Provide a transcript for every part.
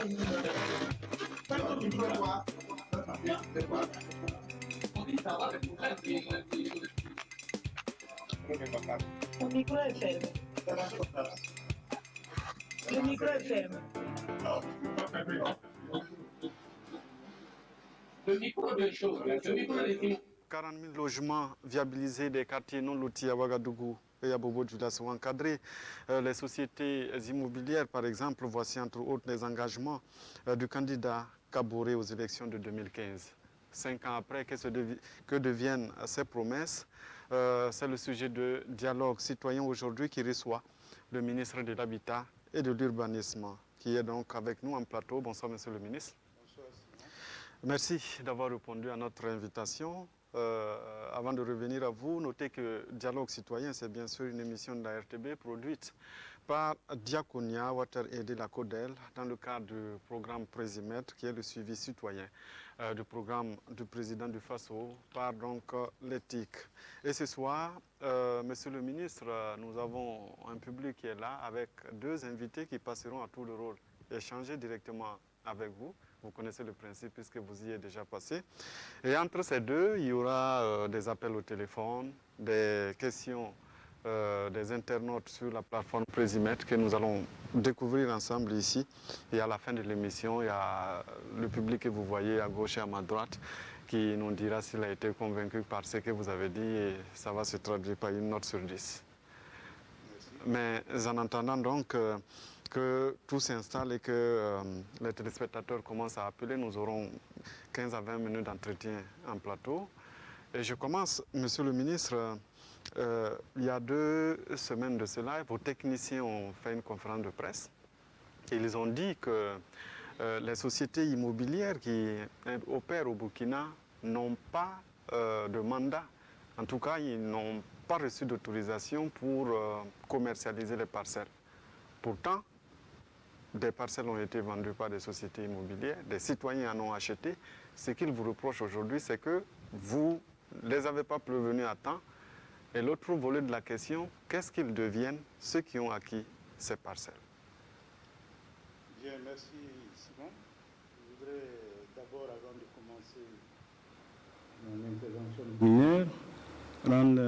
Un micro è fermo. Il micro è fermo. Le micro de chaud, le micro de 40 000 logements viabilisés des quartiers non lotis à Ouagadougou et à Bobo-Dioula sont encadrés. Les sociétés immobilières, par exemple, voici entre autres les engagements du candidat Kaboré aux élections de 2015. 5 ans après, que deviennent ces promesses? C'est le sujet de dialogue citoyen aujourd'hui qui reçoit le ministre de l'Habitat et de l'Urbanisme, qui est donc avec nous en plateau. Bonsoir, monsieur le ministre. Bonsoir, Simon. Merci d'avoir répondu à notre invitation. Avant de revenir à vous, notez que Dialogue Citoyen, c'est bien sûr une émission de la RTB produite par Diaconia, Water Aid et la CODEL dans le cadre du programme Présimètre, qui est le suivi citoyen du programme du président du FASO par donc l'éthique. Et ce soir, monsieur le ministre, nous avons un public qui est là avec deux invités qui passeront à tout le rôle, échanger directement avec vous. Vous connaissez le principe puisque vous y êtes déjà passé. Et entre ces deux, il y aura des appels au téléphone, des questions des internautes sur la plateforme Présimètre que nous allons découvrir ensemble ici. Et à la fin de l'émission, il y a le public que vous voyez à gauche et à ma droite qui nous dira s'il a été convaincu par ce que vous avez dit et ça va se traduire par une note sur 10. Merci. Mais en attendant donc que tout s'installe et que les téléspectateurs commencent à appeler, nous aurons 15 à 20 minutes d'entretien en plateau. Et je commence, monsieur le ministre, il y a 2 semaines de cela, vos techniciens ont fait une conférence de presse et ils ont dit que les sociétés immobilières qui opèrent au Burkina n'ont pas de mandat. En tout cas, ils n'ont pas reçu d'autorisation pour commercialiser les parcelles. Pourtant, des parcelles ont été vendues par des sociétés immobilières, des citoyens en ont acheté. Ce qu'ils vous reprochent aujourd'hui, c'est que vous ne les avez pas prévenus à temps. Et l'autre volet de la question, qu'est-ce qu'ils deviennent, ceux qui ont acquis ces parcelles? Bien, merci Simon. Je voudrais d'abord, avant de commencer mon intervention rendre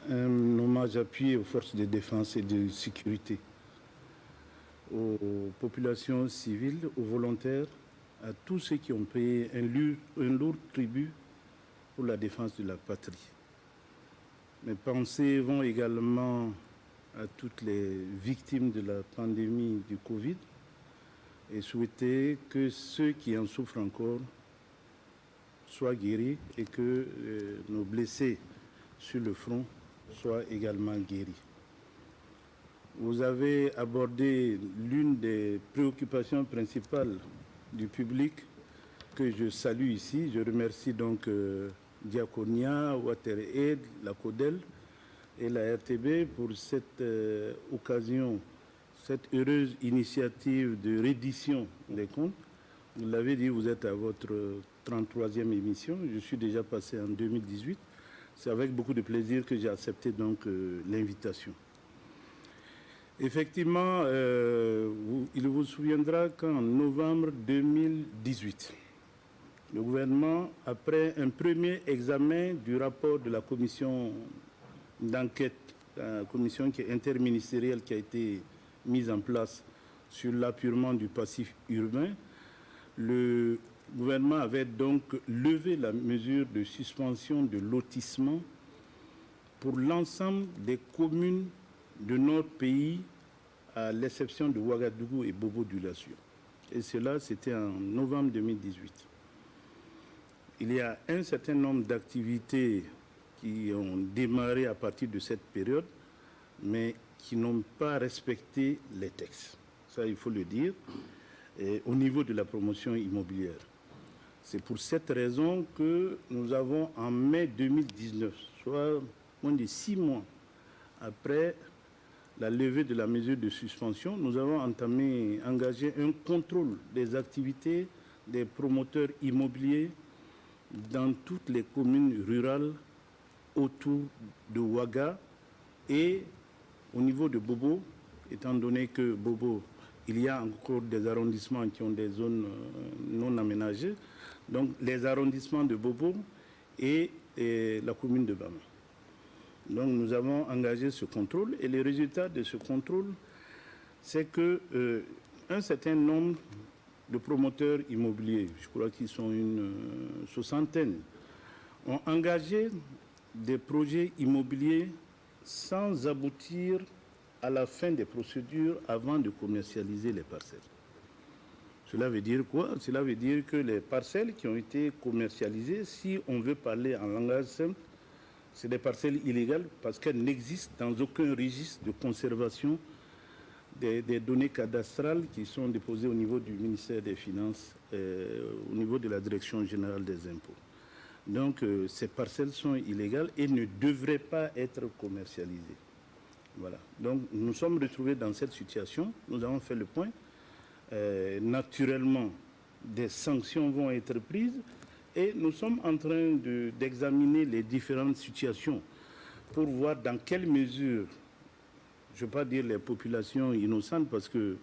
un hommage appuyé aux forces de défense et de sécurité, aux populations civiles, aux volontaires, à tous ceux qui ont payé un lourd tribut pour la défense de la patrie. Mes pensées vont également à toutes les victimes de la pandémie du Covid et souhaiter que ceux qui en souffrent encore soient guéris et que nos blessés sur le front soient également guéris. Vous avez abordé l'une des préoccupations principales du public que je salue ici. Je remercie donc Diaconia, WaterAid, la CODEL et la RTB pour cette occasion, cette heureuse initiative de reddition des comptes. Vous l'avez dit, vous êtes à votre 33e émission. Je suis déjà passé en 2018. C'est avec beaucoup de plaisir que j'ai accepté donc l'invitation. Effectivement, il vous souviendra qu'en novembre 2018, le gouvernement, après un premier examen du rapport de la commission d'enquête, la commission qui est interministérielle qui a été mise en place sur l'appurement du passif urbain, le gouvernement avait donc levé la mesure de suspension de lotissement pour l'ensemble des communes de notre pays, à l'exception de Ouagadougou et Bobo-Dioula. Et cela, c'était en novembre 2018. Il y a un certain nombre d'activités qui ont démarré à partir de cette période, mais qui n'ont pas respecté les textes. Ça, il faut le dire, au niveau de la promotion immobilière. C'est pour cette raison que nous avons, en mai 2019, soit moins de 6 mois après la levée de la mesure de suspension, nous avons engagé un contrôle des activités des promoteurs immobiliers dans toutes les communes rurales autour de Ouaga et au niveau de Bobo, étant donné que Bobo il y a encore des arrondissements qui ont des zones non aménagées. Donc les arrondissements de Bobo et la commune de Bama. Donc nous avons engagé ce contrôle et les résultats de ce contrôle, c'est que un certain nombre de promoteurs immobiliers, je crois qu'ils sont une soixantaine, ont engagé des projets immobiliers sans aboutir à la fin des procédures avant de commercialiser les parcelles. Cela veut dire quoi? Cela veut dire que les parcelles qui ont été commercialisées, si on veut parler en langage simple, c'est des parcelles illégales parce qu'elles n'existent dans aucun registre de conservation des données cadastrales qui sont déposées au niveau du ministère des Finances, au niveau de la Direction générale des impôts. Donc ces parcelles sont illégales et ne devraient pas être commercialisées. Voilà. Donc nous sommes retrouvés dans cette situation, nous avons fait le point. Naturellement, des sanctions vont être prises et nous sommes en train d'examiner les différentes situations pour voir dans quelle mesure, je ne veux pas dire les populations innocentes parce que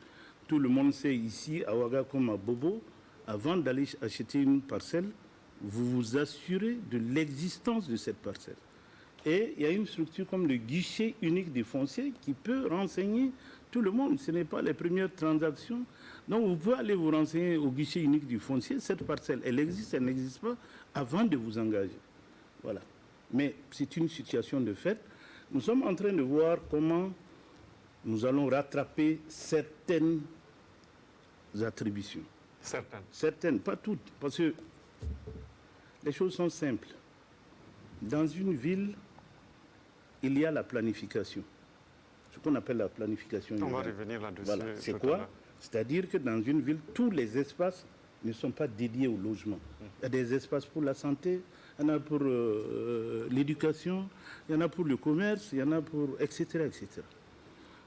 tout le monde sait ici, à Ouaga comme à Bobo, avant d'aller acheter une parcelle, vous vous assurez de l'existence de cette parcelle. Et il y a une structure comme le guichet unique des fonciers qui peut renseigner tout le monde. Ce n'est pas les premières transactions. Donc vous pouvez aller vous renseigner au guichet unique du foncier. Cette parcelle, elle existe, elle n'existe pas, avant de vous engager. Voilà. Mais c'est une situation de fait. Nous sommes en train de voir comment nous allons rattraper certaines attributions. Certaines. Certaines, pas toutes. Parce que les choses sont simples. Dans une ville, il y a la planification. Ce qu'on appelle la planification urbaine. On va revenir là-dessus. Voilà. C'est quoi? C'est-à-dire que dans une ville, tous les espaces ne sont pas dédiés au logement. Il y a des espaces pour la santé, il y en a pour l'éducation, il y en a pour le commerce, il y en a pour etc. etc.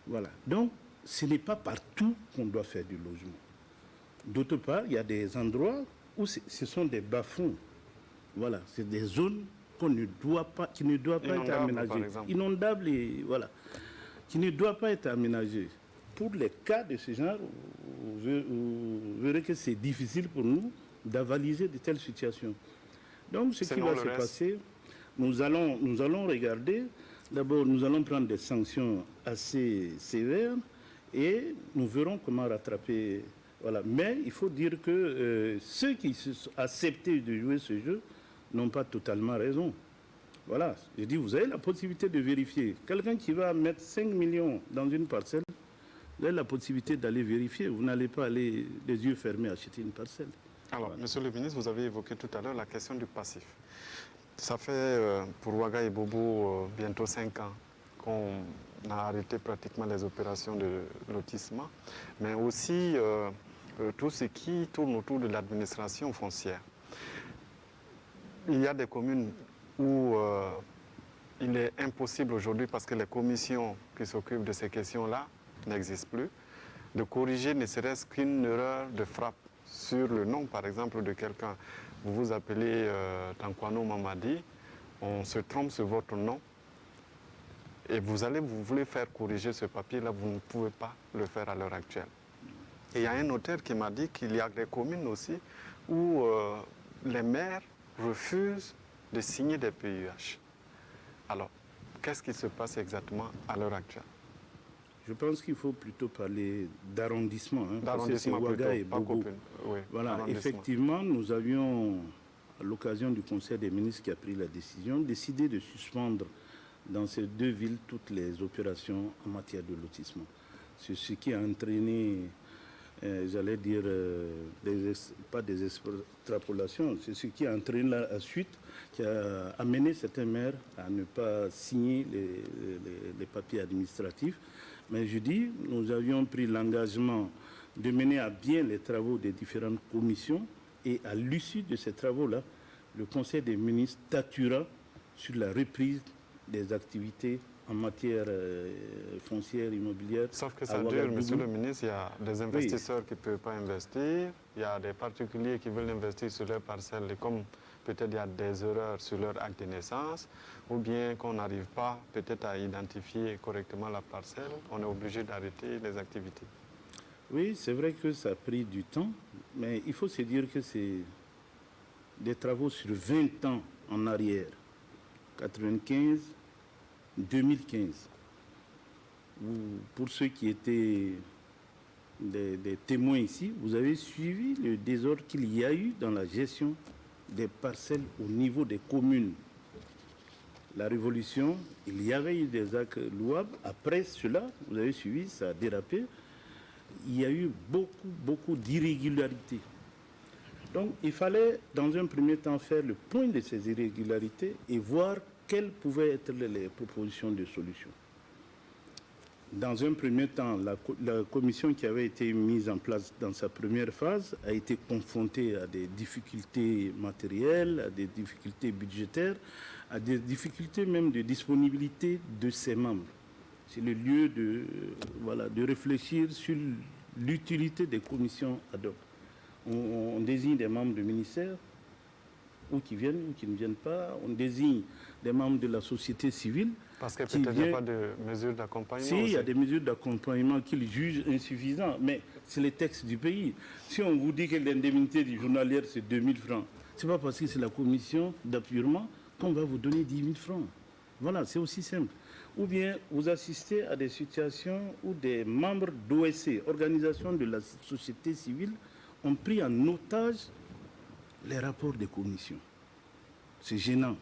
Voilà. Donc, ce n'est pas partout qu'on doit faire du logement. D'autre part, il y a des endroits où ce sont des bas-fonds. Voilà. C'est des zones qui ne doivent pas être aménagées. Inondables et voilà. Qui ne doivent pas être aménagées. Pour les cas de ce genre, vous verrez que c'est difficile pour nous d'avaliser de telles situations. Donc, ce qui va se passer, nous allons regarder. D'abord, nous allons prendre des sanctions assez sévères et nous verrons comment rattraper. Voilà. Mais il faut dire que ceux qui sont acceptés de jouer ce jeu n'ont pas totalement raison. Voilà. Je dis, vous avez la possibilité de vérifier. Quelqu'un qui va mettre 5 millions dans une parcelle, vous avez la possibilité d'aller vérifier. Vous n'allez pas aller les yeux fermés acheter une parcelle. Alors, voilà. Monsieur le ministre, vous avez évoqué tout à l'heure la question du passif. Ça fait pour Ouaga et Bobo bientôt 5 ans qu'on a arrêté pratiquement les opérations de lotissement, mais aussi tout ce qui tourne autour de l'administration foncière. Il y a des communes où il est impossible aujourd'hui, parce que les commissions qui s'occupent de ces questions-là n'existent plus, de corriger ne serait-ce qu'une erreur de frappe sur le nom, par exemple, de quelqu'un. Vous vous appelez Tankwano Mamadi, on se trompe sur votre nom, et vous voulez faire corriger ce papier-là, vous ne pouvez pas le faire à l'heure actuelle. Et il y a un notaire qui m'a dit qu'il y a des communes aussi où les maires refusent de signer des PUH. Alors, qu'est-ce qui se passe exactement à l'heure actuelle? Je pense qu'il faut plutôt parler d'arrondissement. D'arrondissement plutôt, Ouaga et Bobo. Oui, voilà, effectivement, nous avions, à l'occasion du Conseil des ministres qui a pris la décision, décidé de suspendre dans ces deux villes toutes les opérations en matière de lotissement. C'est ce qui a entraîné, j'allais dire, pas des extrapolations, c'est ce qui a entraîné la suite, qui a amené certains maires à ne pas signer les papiers administratifs. Mais je dis, nous avions pris l'engagement de mener à bien les travaux des différentes commissions et à l'issue de ces travaux-là, le Conseil des ministres statuera sur la reprise des activités en matière foncière, immobilière. Sauf que ça dure, monsieur le ministre, il y a des investisseurs qui ne peuvent pas investir, il y a des particuliers qui veulent investir sur leurs parcelles, et comme peut-être il y a des erreurs sur leur acte de naissance, ou bien qu'on n'arrive pas peut-être à identifier correctement la parcelle, on est obligé d'arrêter les activités. Oui, c'est vrai que ça a pris du temps, mais il faut se dire que c'est des travaux sur 20 ans en arrière, 95, 2015. Pour ceux qui étaient des témoins ici, vous avez suivi le désordre qu'il y a eu dans la gestion des parcelles au niveau des communes. La révolution, il y avait eu des actes louables. Après cela, vous avez suivi, ça a dérapé. Il y a eu beaucoup d'irrégularités. Donc, il fallait, dans un premier temps, faire le point de ces irrégularités et voir quelles pouvaient être les propositions de solutions. Dans un premier temps, la commission qui avait été mise en place dans sa première phase a été confrontée à des difficultés matérielles, à des difficultés budgétaires, à des difficultés même de disponibilité de ses membres. C'est le lieu de réfléchir sur l'utilité des commissions ad hoc. On désigne des membres du ministère, ou qui viennent ou qui ne viennent pas. On désigne des membres de la société civile. Parce que peut-être il n'y a pas de mesures d'accompagnement. Si, il y a des mesures d'accompagnement qu'ils jugent insuffisantes, mais c'est les textes du pays. Si on vous dit que l'indemnité du journalière, c'est 2 000 francs, ce n'est pas parce que c'est la commission d'appurement qu'on va vous donner 10 000 francs. Voilà, c'est aussi simple. Ou bien vous assistez à des situations où des membres d'OSC, organisation de la société civile, ont pris en otage les rapports des commissions. C'est gênant.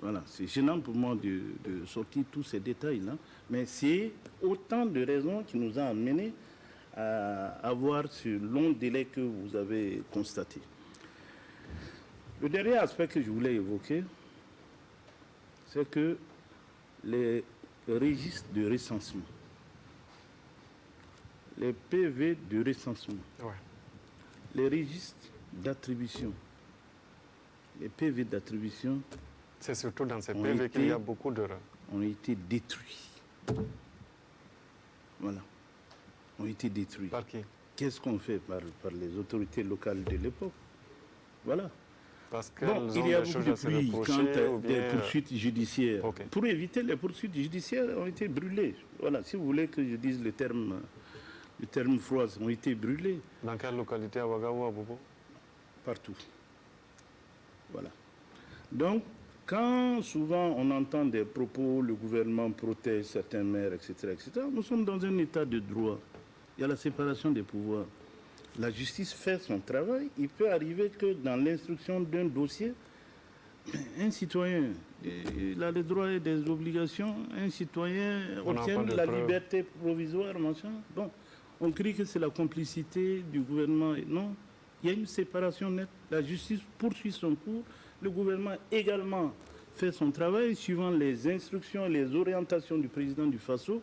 Voilà, c'est gênant pour moi de sortir tous ces détails-là, mais c'est autant de raisons qui nous ont amenés à avoir ce long délai que vous avez constaté. Le dernier aspect que je voulais évoquer, c'est que les registres de recensement, les PV de recensement, les registres d'attribution, les PV d'attribution, c'est surtout dans ces PV qu'il y a beaucoup d'erreurs. Ont été détruits. Voilà. Ont été détruits. Par qui? Qu'est-ce qu'on fait par les autorités locales de l'époque? Voilà. Parce qu'elles ont il y a des beaucoup choses à de se pluie reprocher, quand ou bien... des poursuites judiciaires. Okay. Pour éviter les poursuites judiciaires, ont été brûlées. Voilà, si vous voulez que je dise le terme froid, ont été brûlés. Dans quelle localité à Ouagaou, à Bobo? Partout. Voilà. Donc, quand souvent on entend des propos, le gouvernement protège certains maires, etc., nous sommes dans un état de droit. Il y a la séparation des pouvoirs. La justice fait son travail. Il peut arriver que dans l'instruction d'un dossier, un citoyen, il a les droits et des obligations, un citoyen obtient la liberté provisoire, machin. Bon, on crie que c'est la complicité du gouvernement. Non, il y a une séparation nette. La justice poursuit son cours. Le gouvernement également fait son travail suivant les instructions et les orientations du président du FASO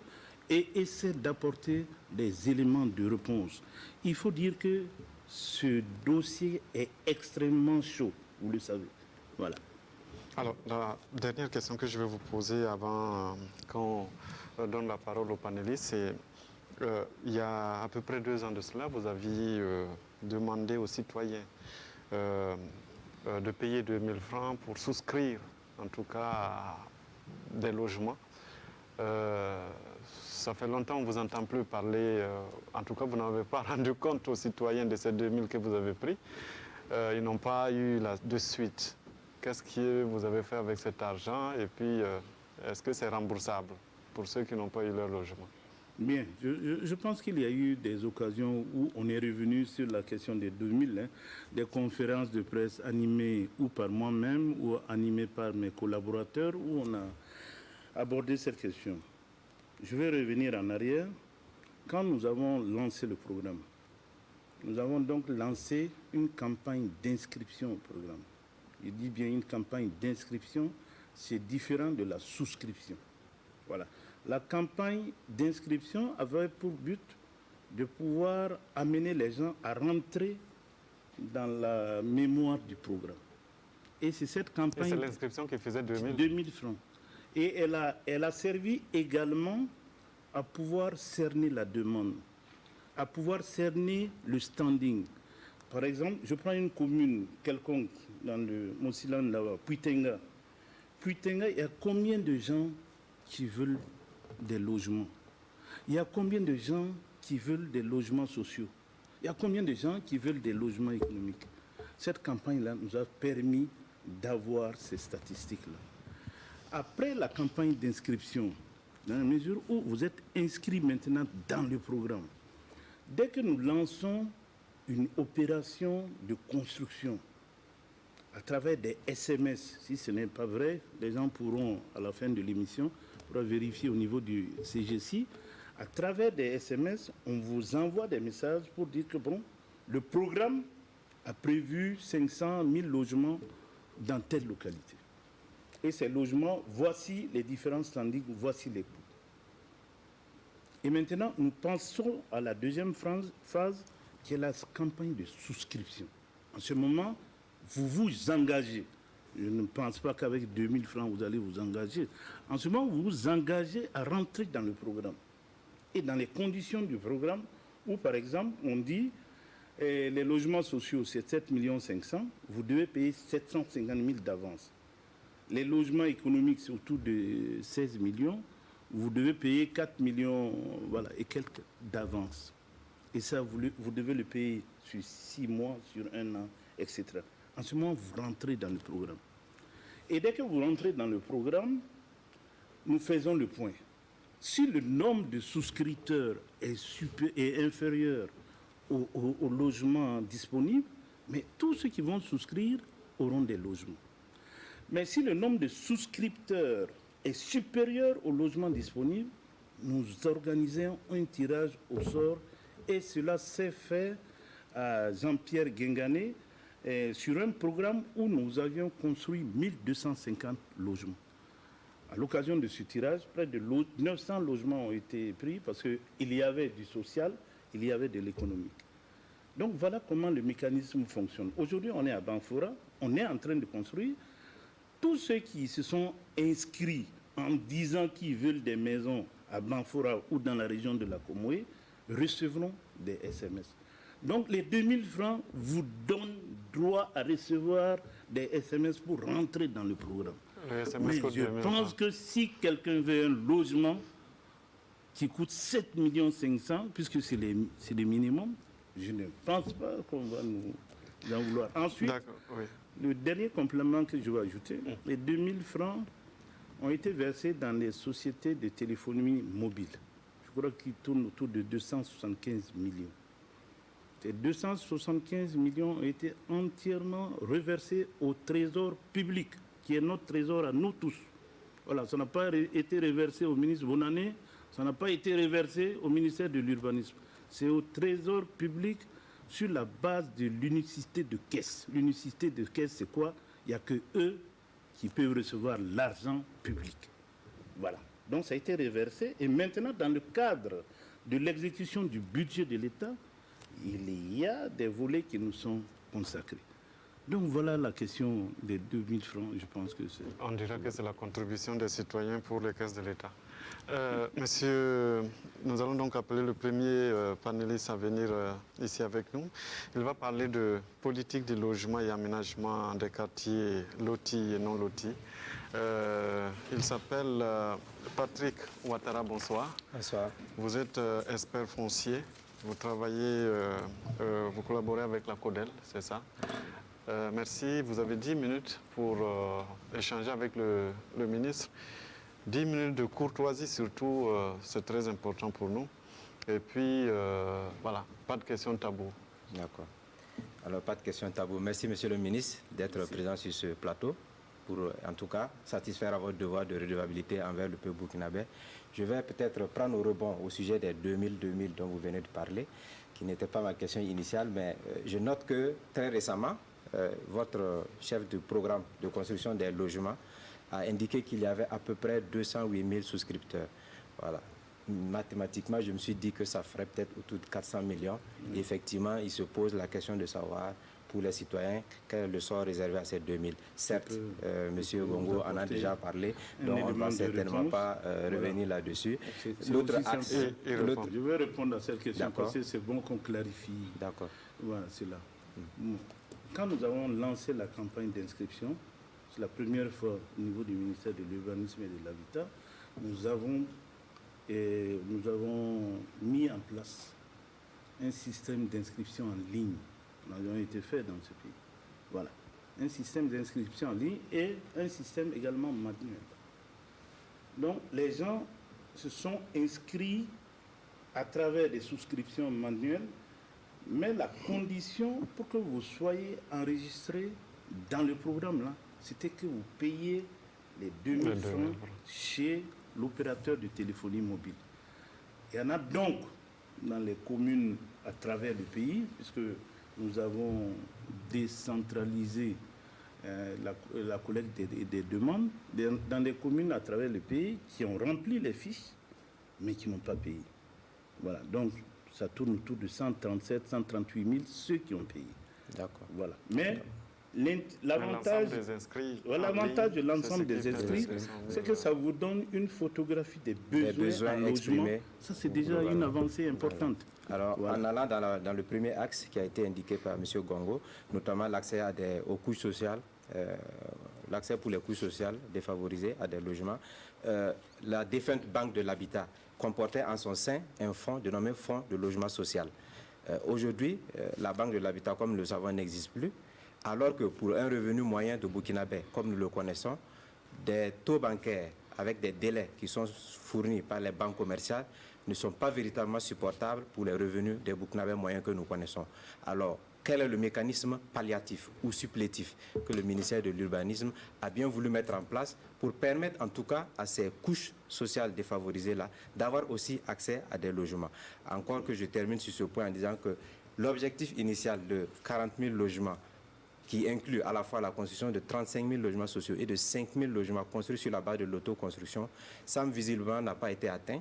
et essaie d'apporter des éléments de réponse. Il faut dire que ce dossier est extrêmement chaud, vous le savez. Voilà. Alors, la dernière question que je vais vous poser avant qu'on donne la parole aux panélistes, c'est il y a à peu près 2 ans de cela, vous aviez demandé aux citoyens de payer 2 000 francs pour souscrire, en tout cas, à des logements. Ça fait longtemps qu'on ne vous entend plus parler, en tout cas, vous n'avez pas rendu compte aux citoyens de ces 2 000 que vous avez pris. Ils n'ont pas eu de suite. Qu'est-ce que vous avez fait avec cet argent? Et puis, est-ce que c'est remboursable pour ceux qui n'ont pas eu leur logement? Bien, je pense qu'il y a eu des occasions où on est revenu sur la question des 2000, des conférences de presse animées ou par moi-même ou animées par mes collaborateurs où on a abordé cette question. Je vais revenir en arrière. Quand nous avons lancé le programme, nous avons donc lancé une campagne d'inscription au programme. Je dis bien une campagne d'inscription, c'est différent de la souscription. Voilà. La campagne d'inscription avait pour but de pouvoir amener les gens à rentrer dans la mémoire du programme. Et c'est cette campagne... Et c'est l'inscription qui faisait 2 000 francs. Et elle a servi également à pouvoir cerner la demande, à pouvoir cerner le standing. Par exemple, je prends une commune quelconque dans le Mossilan, là-bas, Puitenga. Puitenga, il y a combien de gens qui veulent des logements? Il y a combien de gens qui veulent des logements sociaux? Il y a combien de gens qui veulent des logements économiques? Cette campagne-là nous a permis d'avoir ces statistiques-là. Après la campagne d'inscription, dans la mesure où vous êtes inscrit maintenant dans le programme, dès que nous lançons une opération de construction à travers des SMS, si ce n'est pas vrai, les gens pourront, à la fin de l'émission, vérifier au niveau du CGC, à travers des SMS, on vous envoie des messages pour dire que bon, le programme a prévu 500 000 logements dans telle localité. Et ces logements, voici les différents standings, voici les coûts. Et maintenant, nous pensons à la deuxième phase, qui est la campagne de souscription. En ce moment, vous vous engagez. Je ne pense pas qu'avec 2000 francs, vous allez vous engager. En ce moment, vous vous engagez à rentrer dans le programme. Et dans les conditions du programme, où, par exemple, on dit les logements sociaux, c'est 7,5 millions, vous devez payer 750 000 d'avance. Les logements économiques, c'est autour de 16 millions, vous devez payer 4 millions voilà, et quelques d'avance. Et ça, vous devez le payer sur 6 mois, sur 1 an, etc. En ce moment, vous rentrez dans le programme. Et dès que vous rentrez dans le programme, nous faisons le point. Si le nombre de souscripteurs est inférieur au logement disponible, mais tous ceux qui vont souscrire auront des logements. Mais si le nombre de souscripteurs est supérieur au logement disponible, nous organisons un tirage au sort et cela s'est fait à Jean-Pierre Guingané sur un programme où nous avions construit 1250 logements. À l'occasion de ce tirage, près de 900 logements ont été pris parce qu'il y avait du social, il y avait de l'économique. Donc voilà comment le mécanisme fonctionne. Aujourd'hui, on est à Banfora, on est en train de construire. Tous ceux qui se sont inscrits en disant qu'ils veulent des maisons à Banfora ou dans la région de la Comoé recevront des SMS. Donc les 2000 francs vous donnent droit à recevoir des SMS pour rentrer dans le programme. Mais je pense que si quelqu'un veut un logement qui coûte 7,5 millions, puisque c'est le minimum, je ne pense pas qu'on va nous en vouloir. Ensuite, oui. Le dernier complément que je vais ajouter, les 2000 francs ont été versés dans les sociétés de téléphonie mobile. Je crois qu'ils tournent autour de 275 millions. Ces 275 millions ont été entièrement reversés au trésor public, qui est notre trésor à nous tous. Voilà, ça n'a pas été reversé au ministre Bonané, ça n'a pas été reversé au ministère de l'Urbanisme. C'est au trésor public sur la base de l'unicité de caisse. L'unicité de caisse, c'est quoi? Il n'y a que eux qui peuvent recevoir l'argent public. Voilà. Donc ça a été reversé. Et maintenant, dans le cadre de l'exécution du budget de l'État, il y a des volets qui nous sont consacrés. Donc voilà la question des 2000 francs, je pense que c'est... On dirait que c'est la contribution des citoyens pour les caisses de l'État. Monsieur, nous allons donc appeler le premier panéliste à venir ici avec nous. Il va parler de politique de logement et aménagement des quartiers lotis et non lotis. Il s'appelle Patrick Ouattara, bonsoir. Bonsoir. Vous êtes expert foncier, vous travaillez, vous collaborez avec la CODEL, c'est ça? Merci, vous avez 10 minutes pour échanger avec le ministre. 10 minutes de courtoisie surtout, c'est très important pour nous. Et puis, voilà, pas de questions tabou. D'accord. Alors, pas de questions tabou. Merci, monsieur le ministre, d'être présent sur ce plateau pour, en tout cas, satisfaire à votre devoir de redevabilité envers le peuple burkinabé. Je vais peut-être prendre au rebond au sujet des 2000 dont vous venez de parler, qui n'était pas ma question initiale, mais je note que très récemment, votre chef du programme de construction des logements a indiqué qu'il y avait à peu près 208 000 souscripteurs. Voilà. Mathématiquement, je me suis dit que ça ferait peut-être autour de 400 millions. Et effectivement, il se pose la question de savoir, pour les citoyens, quel est le sort réservé à ces 2000. Certes, M. Gongo en a déjà parlé, donc on ne va certainement pas revenir là-dessus. L'autre axe... Je vais répondre à cette question parce que c'est bon qu'on clarifie. D'accord. Voilà, c'est là. Quand nous avons lancé la campagne d'inscription, c'est la première fois au niveau du ministère de l'Urbanisme et de l'Habitat, nous avons mis en place un système d'inscription en ligne. Nous avons été fait dans ce pays. Voilà. Un système d'inscription en ligne et un système également manuel. Donc, les gens se sont inscrits à travers des souscriptions manuelles, mais la condition pour que vous soyez enregistré dans le programme, là, c'était que vous payiez les 2000 francs chez l'opérateur de téléphonie mobile. Il y en a donc dans les communes à travers le pays, puisque nous avons décentralisé la collecte des demandes dans des communes à travers le pays qui ont rempli les fiches, mais qui n'ont pas payé. Voilà, donc ça tourne autour de 137, 138 000, ceux qui ont payé. D'accord. Voilà. Mais l'avantage de l'ensemble des inscrits, c'est que ça vous donne une photographie des besoins en logement. Ça, c'est déjà une avancée importante. Alors, en allant dans le premier axe qui a été indiqué par M. Gongo, notamment l'accès aux couches sociales, l'accès pour les couches sociales défavorisées à des logements, la défunte Banque de l'Habitat comportait en son sein un fonds dénommé Fonds de logement social. Aujourd'hui, la Banque de l'Habitat, comme nous le savons, n'existe plus, alors que pour un revenu moyen de Burkinabé, comme nous le connaissons, des taux bancaires avec des délais qui sont fournis par les banques commerciales ne sont pas véritablement supportables pour les revenus des Burkinabés moyens que nous connaissons. Alors, quel est le mécanisme palliatif ou supplétif que le ministère de l'Urbanisme a bien voulu mettre en place pour permettre en tout cas à ces couches sociales défavorisées-là d'avoir aussi accès à des logements? Encore que je termine sur ce point en disant que l'objectif initial de 40 000 logements qui inclut à la fois la construction de 35 000 logements sociaux et de 5 000 logements construits sur la base de l'autoconstruction, semble visiblement n'a pas été atteint.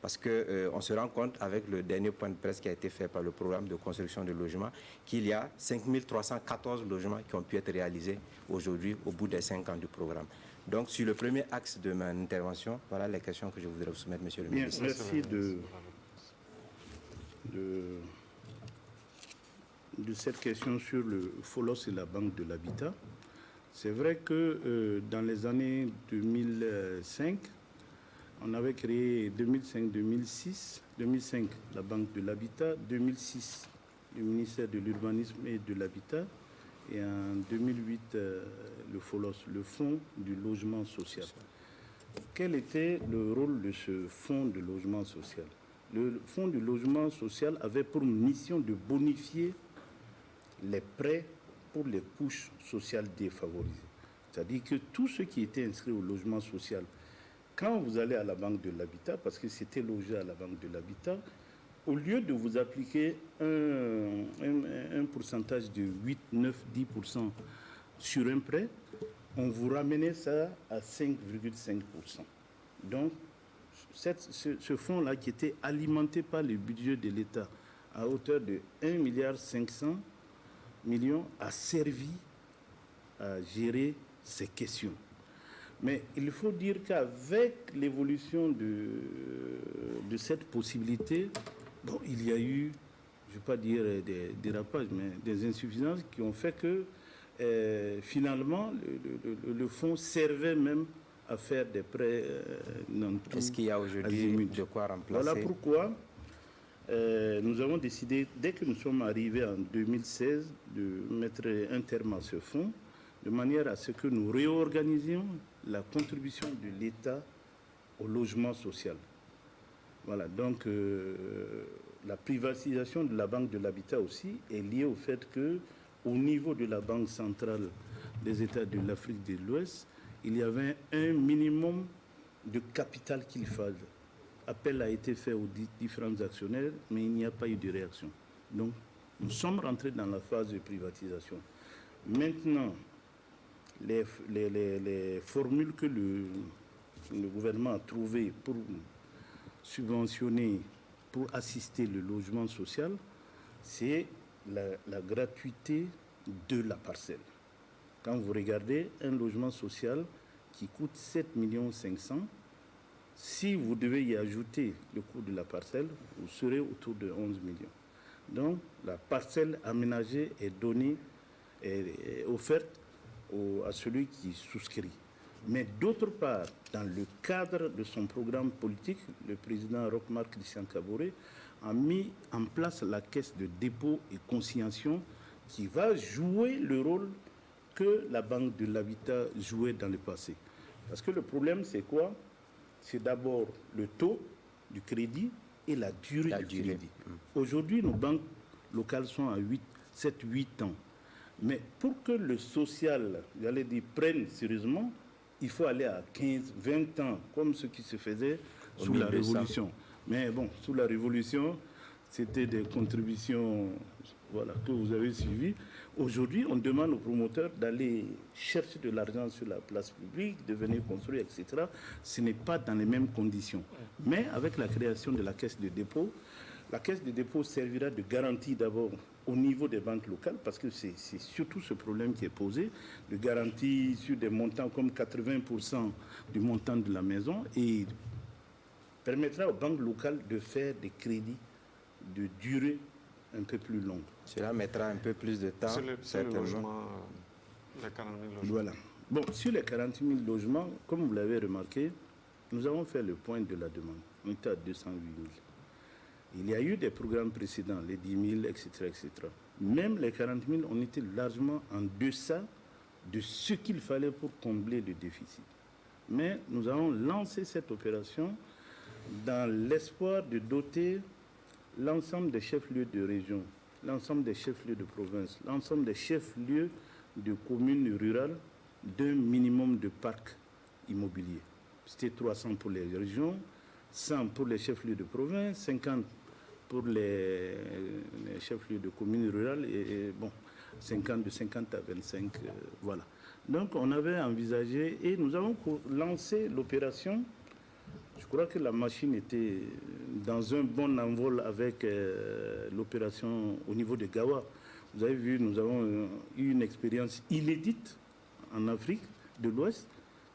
Parce qu'on se rend compte, avec le dernier point de presse qui a été fait par le programme de construction de logements, qu'il y a 5 314 logements qui ont pu être réalisés aujourd'hui au bout des 5 ans du programme. Donc, sur le premier axe de mon intervention, voilà les questions que je voudrais vous soumettre, Monsieur le ministre. Merci de cette question sur le FOLOS et la Banque de l'Habitat. C'est vrai que dans les années 2005, on avait créé 2005-2006, 2005 la Banque de l'Habitat, 2006 le ministère de l'Urbanisme et de l'Habitat, et en 2008 le FOLOS, le Fonds du logement social. Quel était le rôle de ce Fonds de logement social? Le Fonds du logement social avait pour mission de bonifier les prêts pour les couches sociales défavorisées. C'est-à-dire que tous ceux qui étaient inscrits au logement social, quand vous allez à la Banque de l'Habitat, parce que c'était logé à la Banque de l'Habitat, au lieu de vous appliquer un pourcentage de 8, 9, 10% sur un prêt, on vous ramenait ça à 5,5%. Donc, ce fonds-là qui était alimenté par le budget de l'État à hauteur de 1,5 milliard a servi à gérer ces questions. Mais il faut dire qu'avec l'évolution de cette possibilité, bon, il y a eu, je ne vais pas dire des dérapages, mais des insuffisances qui ont fait que finalement le fonds servait même à faire des prêts non tout. Est-ce qu'il y a aujourd'hui de quoi remplacer? Voilà pourquoi nous avons décidé, dès que nous sommes arrivés en 2016, de mettre un terme à ce fonds, de manière à ce que nous réorganisions la contribution de l'État au logement social. Voilà, donc la privatisation de la Banque de l'Habitat aussi est liée au fait qu'au niveau de la Banque centrale des États de l'Afrique de l'Ouest, il y avait un minimum de capital qu'il fallait. Appel a été fait aux différents actionnaires, mais il n'y a pas eu de réaction. Donc, nous sommes rentrés dans la phase de privatisation. Maintenant, les formules que le gouvernement a trouvées pour subventionner, pour assister le logement social, c'est la gratuité de la parcelle. Quand vous regardez un logement social qui coûte 7,5 millions, si vous devez y ajouter le coût de la parcelle, vous serez autour de 11 millions. Donc, la parcelle aménagée est donnée, est offerte à celui qui souscrit. Mais d'autre part, dans le cadre de son programme politique, le président Roch Marc Christian Kaboré a mis en place la caisse de dépôt et consignation qui va jouer le rôle que la Banque de l'Habitat jouait dans le passé. Parce que le problème, c'est quoi? C'est d'abord le taux du crédit et la durée du crédit. Aujourd'hui, nos banques locales sont à 7-8 ans. Mais pour que le social, j'allais dire, prenne sérieusement, il faut aller à 15, 20 ans, comme ce qui se faisait sous la Révolution. Mais bon, sous la Révolution, c'était des contributions que vous avez suivies. Aujourd'hui, on demande aux promoteurs d'aller chercher de l'argent sur la place publique, de venir construire, etc. Ce n'est pas dans les mêmes conditions. Mais avec la création de la caisse de dépôt, la caisse de dépôt servira de garantie d'abord au niveau des banques locales, parce que c'est surtout ce problème qui est posé, de garantie sur des montants comme 80% du montant de la maison, et permettra aux banques locales de faire des crédits de durée un peu plus longue. Cela mettra un peu plus de temps, certainement. Les 40 000 logements. Voilà. Bon, sur les 40 000 logements, comme vous l'avez remarqué, nous avons fait le point de la demande. On était à 208 000. Il y a eu des programmes précédents, les 10 000, etc., etc. Même les 40 000, on était largement en deçà de ce qu'il fallait pour combler le déficit. Mais nous avons lancé cette opération dans l'espoir de doter l'ensemble des chefs-lieux de région, l'ensemble des chefs-lieux de province, l'ensemble des chefs-lieux de communes rurales d'un minimum de parcs immobiliers. C'était 300 pour les régions, 100 pour les chefs-lieux de province, 50 pour les chefs-lieux de communes rurales et 50 de 50 à 25, voilà. Donc on avait envisagé et nous avons lancé l'opération. Je crois que la machine était dans un bon envol avec l'opération au niveau de Gawa. Vous avez vu, nous avons eu une expérience inédite en Afrique de l'Ouest.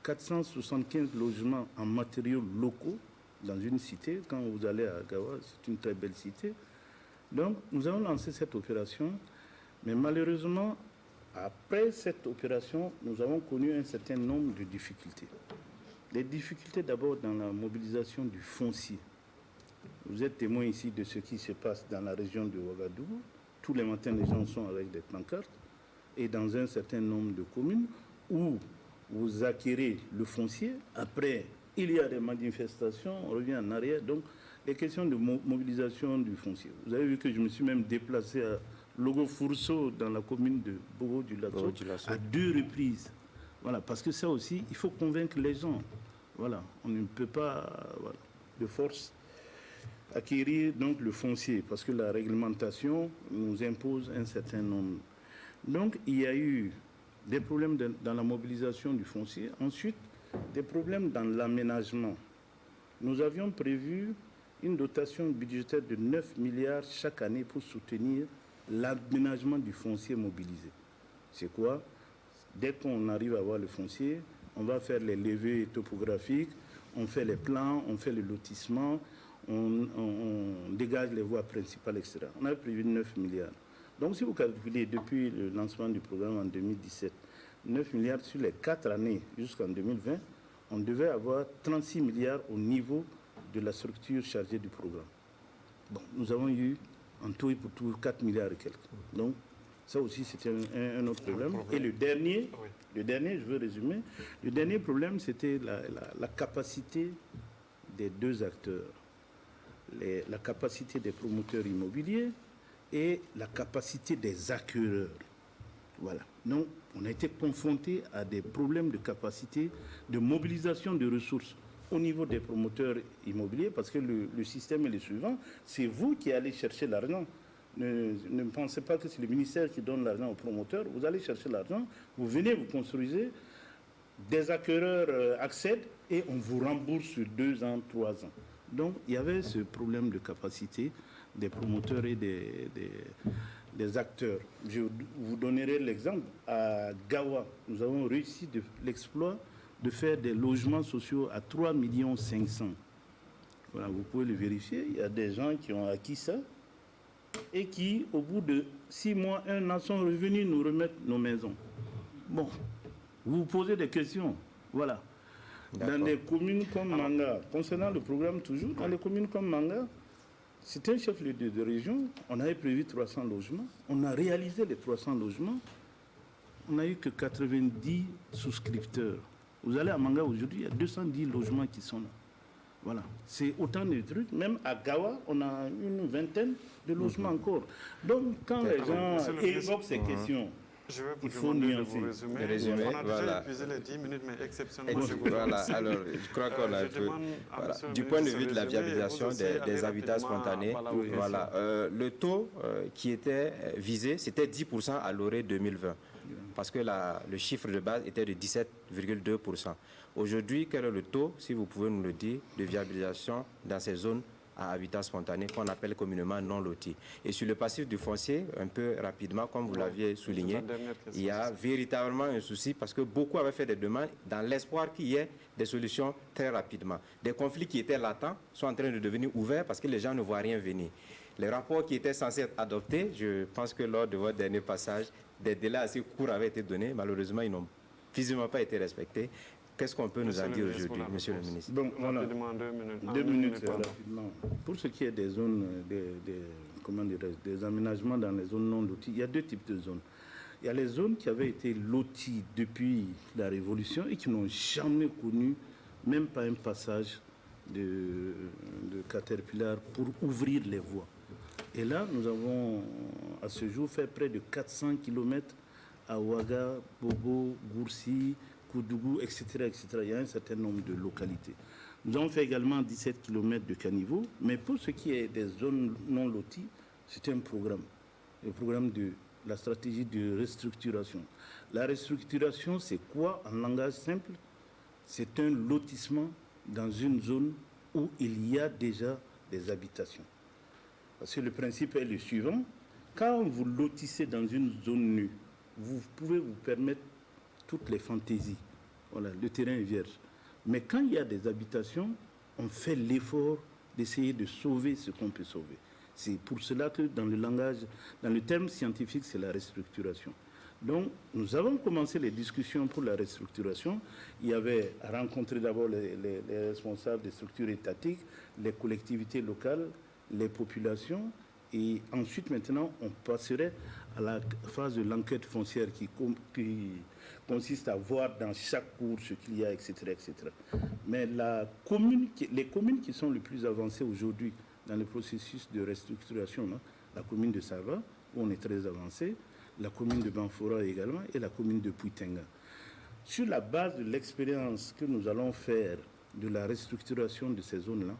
475 logements en matériaux locaux dans une cité. Quand vous allez à Gawa, c'est une très belle cité. Donc, nous avons lancé cette opération. Mais malheureusement, après cette opération, nous avons connu un certain nombre de difficultés. Les difficultés d'abord dans la mobilisation du foncier. Vous êtes témoin ici de ce qui se passe dans la région de Ouagadougou. Tous les matins, les gens sont avec des pancartes. Et dans un certain nombre de communes où vous acquérez le foncier, après, il y a des manifestations, on revient en arrière. Donc, les questions de mobilisation du foncier. Vous avez vu que je me suis même déplacé à Logo-Fourceau, dans la commune de Bogo-du-Lasso, à 2 reprises. Voilà, parce que ça aussi, il faut convaincre les gens. Voilà, on ne peut pas, de force, acquérir donc le foncier, parce que la réglementation nous impose un certain nombre. Donc, il y a eu des problèmes dans la mobilisation du foncier. Ensuite, des problèmes dans l'aménagement. Nous avions prévu une dotation budgétaire de 9 milliards chaque année pour soutenir l'aménagement du foncier mobilisé. C'est quoi? Dès qu'on arrive à avoir le foncier, on va faire les levées topographiques, on fait les plans, on fait le lotissement, on dégage les voies principales, etc. On a prévu 9 milliards. Donc si vous calculez depuis le lancement du programme en 2017, 9 milliards sur les 4 années jusqu'en 2020, on devait avoir 36 milliards au niveau de la structure chargée du programme. Bon, nous avons eu en tout et pour tout 4 milliards et quelques. Donc ça aussi c'était un autre problème. Et le dernier, je veux résumer, le dernier problème c'était la capacité des deux acteurs. La capacité des promoteurs immobiliers et la capacité des acquéreurs. Voilà. Donc, on a été confronté à des problèmes de capacité de mobilisation de ressources au niveau des promoteurs immobiliers, parce que le système est le suivant, c'est vous qui allez chercher l'argent. Ne pensez pas que c'est le ministère qui donne l'argent aux promoteurs, vous allez chercher l'argent, vous venez, vous construisez, des acquéreurs accèdent et on vous rembourse sur 2 ans, 3 ans. Donc, il y avait ce problème de capacité des promoteurs et des acteurs. Je vous donnerai l'exemple. À Gawa, nous avons réussi l'exploit de faire des logements sociaux à 3,5 millions. Voilà, vous pouvez le vérifier. Il y a des gens qui ont acquis ça et qui, au bout de 6 mois, 1 an, sont revenus nous remettre nos maisons. Bon, vous vous posez des questions. Voilà. Dans les communes comme Manga, concernant le programme toujours, dans les communes comme Manga, C'était un chef-lieu de région, on avait prévu 300 logements, on a réalisé les 300 logements, on n'a eu que 90 souscripteurs. Vous allez à Manga aujourd'hui, il y a 210 logements qui sont là. Voilà, c'est autant de trucs. Même à Gawa, on a une vingtaine de logements encore. Donc, quand les gens évoquent ces questions, je vais vous il faut demander nuancer. de vous résumer. De résumer, On a déjà voilà. épuisé les 10 minutes, mais exceptionnellement, je vous Voilà, remercie. alors je crois qu'on a Je un peu... demande à Voilà. monsieur le Du point de ministre vue de la résumer, et viabilisation vous aussi, des allez habitats rapidement spontanés, par là où voilà, le taux qui était visé, c'était 10% à l'orée 2020. Parce que le chiffre de base était de 17,2%. Aujourd'hui, quel est le taux, si vous pouvez nous le dire, de viabilisation dans ces zones à habitat spontané qu'on appelle communément non lotis? Et sur le passif du foncier, un peu rapidement, comme vous l'aviez souligné, la dernière question, il y a véritablement un souci parce que beaucoup avaient fait des demandes dans l'espoir qu'il y ait des solutions très rapidement. Des conflits qui étaient latents sont en train de devenir ouverts parce que les gens ne voient rien venir. Les rapports qui étaient censés être adoptés, je pense que lors de votre dernier passage, des délais assez courts avaient été donnés. Malheureusement, ils n'ont physiquement pas été respectés. Qu'est-ce qu'on peut nous en dire aujourd'hui, monsieur le ministre? Bon, voilà. Rapidement, 2 minutes. 2 minutes, pardon. rapidement. Pour ce qui est des zones, comment des aménagements dans les zones non loties, il y a deux types de zones. Il y a les zones qui avaient été loties depuis la Révolution et qui n'ont jamais connu même pas un passage de Caterpillar pour ouvrir les voies. Et là, nous avons à ce jour fait près de 400 km à Ouaga, Bobo, Goursi, Koudougou, etc., etc. Il y a un certain nombre de localités. Nous avons fait également 17 km de caniveaux, mais pour ce qui est des zones non loties, c'est un programme. Le programme de la stratégie de restructuration. La restructuration, c'est quoi en langage simple? C'est un lotissement dans une zone où il y a déjà des habitations. Parce que le principe est le suivant. Quand vous lotissez dans une zone nue, vous pouvez vous permettre toutes les fantaisies. Voilà, le terrain est vierge. Mais quand il y a des habitations, on fait l'effort d'essayer de sauver ce qu'on peut sauver. C'est pour cela que dans le langage, dans le terme scientifique, c'est la restructuration. Donc, nous avons commencé les discussions pour la restructuration. Il y avait à rencontrer d'abord les responsables des structures étatiques, les collectivités locales, les populations, et ensuite, maintenant, on passerait à la phase de l'enquête foncière qui consiste à voir dans chaque cour ce qu'il y a, etc., etc. Mais les communes qui sont les plus avancées aujourd'hui dans le processus de restructuration, là, la commune de Sava, où on est très avancé, la commune de Banfora également, et la commune de Puitenga. Sur la base de l'expérience que nous allons faire de la restructuration de ces zones-là,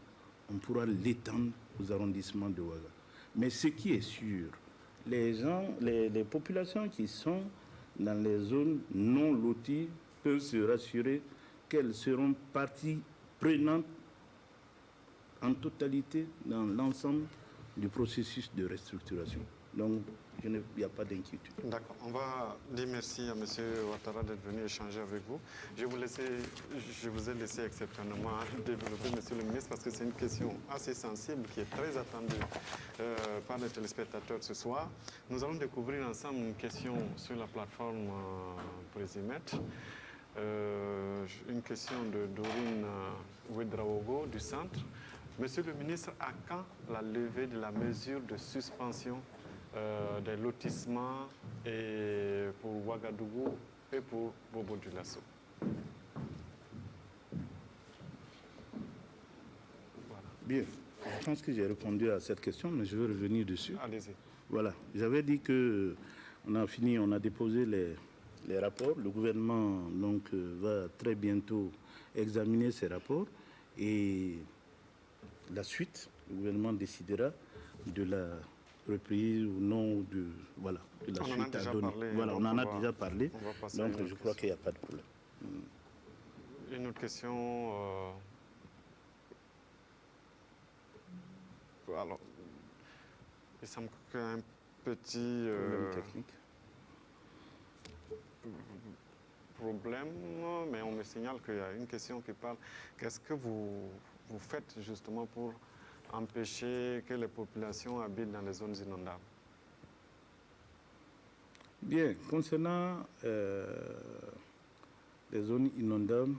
on pourra l'étendre aux arrondissements de Ouaga. Mais ce qui est sûr, les populations qui sont dans les zones non loties peuvent se rassurer qu'elles seront partie prenante en totalité dans l'ensemble du processus de restructuration. Donc, il n'y a pas d'inquiétude. D'accord. On va dire merci à M. Ouattara d'être venu échanger avec vous. Je vous ai laissé exceptionnellement développer, M. le ministre, parce que c'est une question assez sensible qui est très attendue par les téléspectateurs ce soir. Nous allons découvrir ensemble une question sur la plateforme Présimet. Une question de Dorine Ouedraogo du centre. Monsieur le ministre, à quand la levée de la mesure de suspension des lotissements et pour Ouagadougou et pour Bobo Dioulasso? Voilà. Bien, je pense que j'ai répondu à cette question, mais je veux revenir dessus. Allez-y. Voilà, j'avais dit qu'on a fini, on a déposé les rapports. Le gouvernement donc, va très bientôt examiner ces rapports et la suite, le gouvernement décidera de la reprise ou non de la suite à donner. Voilà, on en a déjà parlé, donc je crois qu'il n'y a pas de problème. Une autre question. Alors, il semble qu'il y a un petit problème, mais on me signale qu'il y a une question qui parle. Qu'est-ce que vous faites justement pour empêcher que les populations habitent dans les zones inondables? Bien, concernant les zones inondables,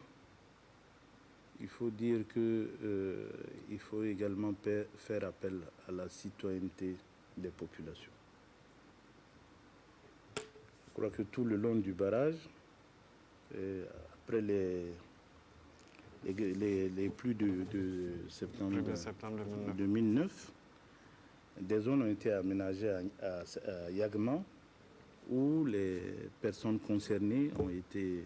il faut dire qu'il faut également faire appel à la citoyenneté des populations. Je crois que tout le long du barrage, après les pluies de septembre 2009, des zones ont été aménagées à Yagma où les personnes concernées ont été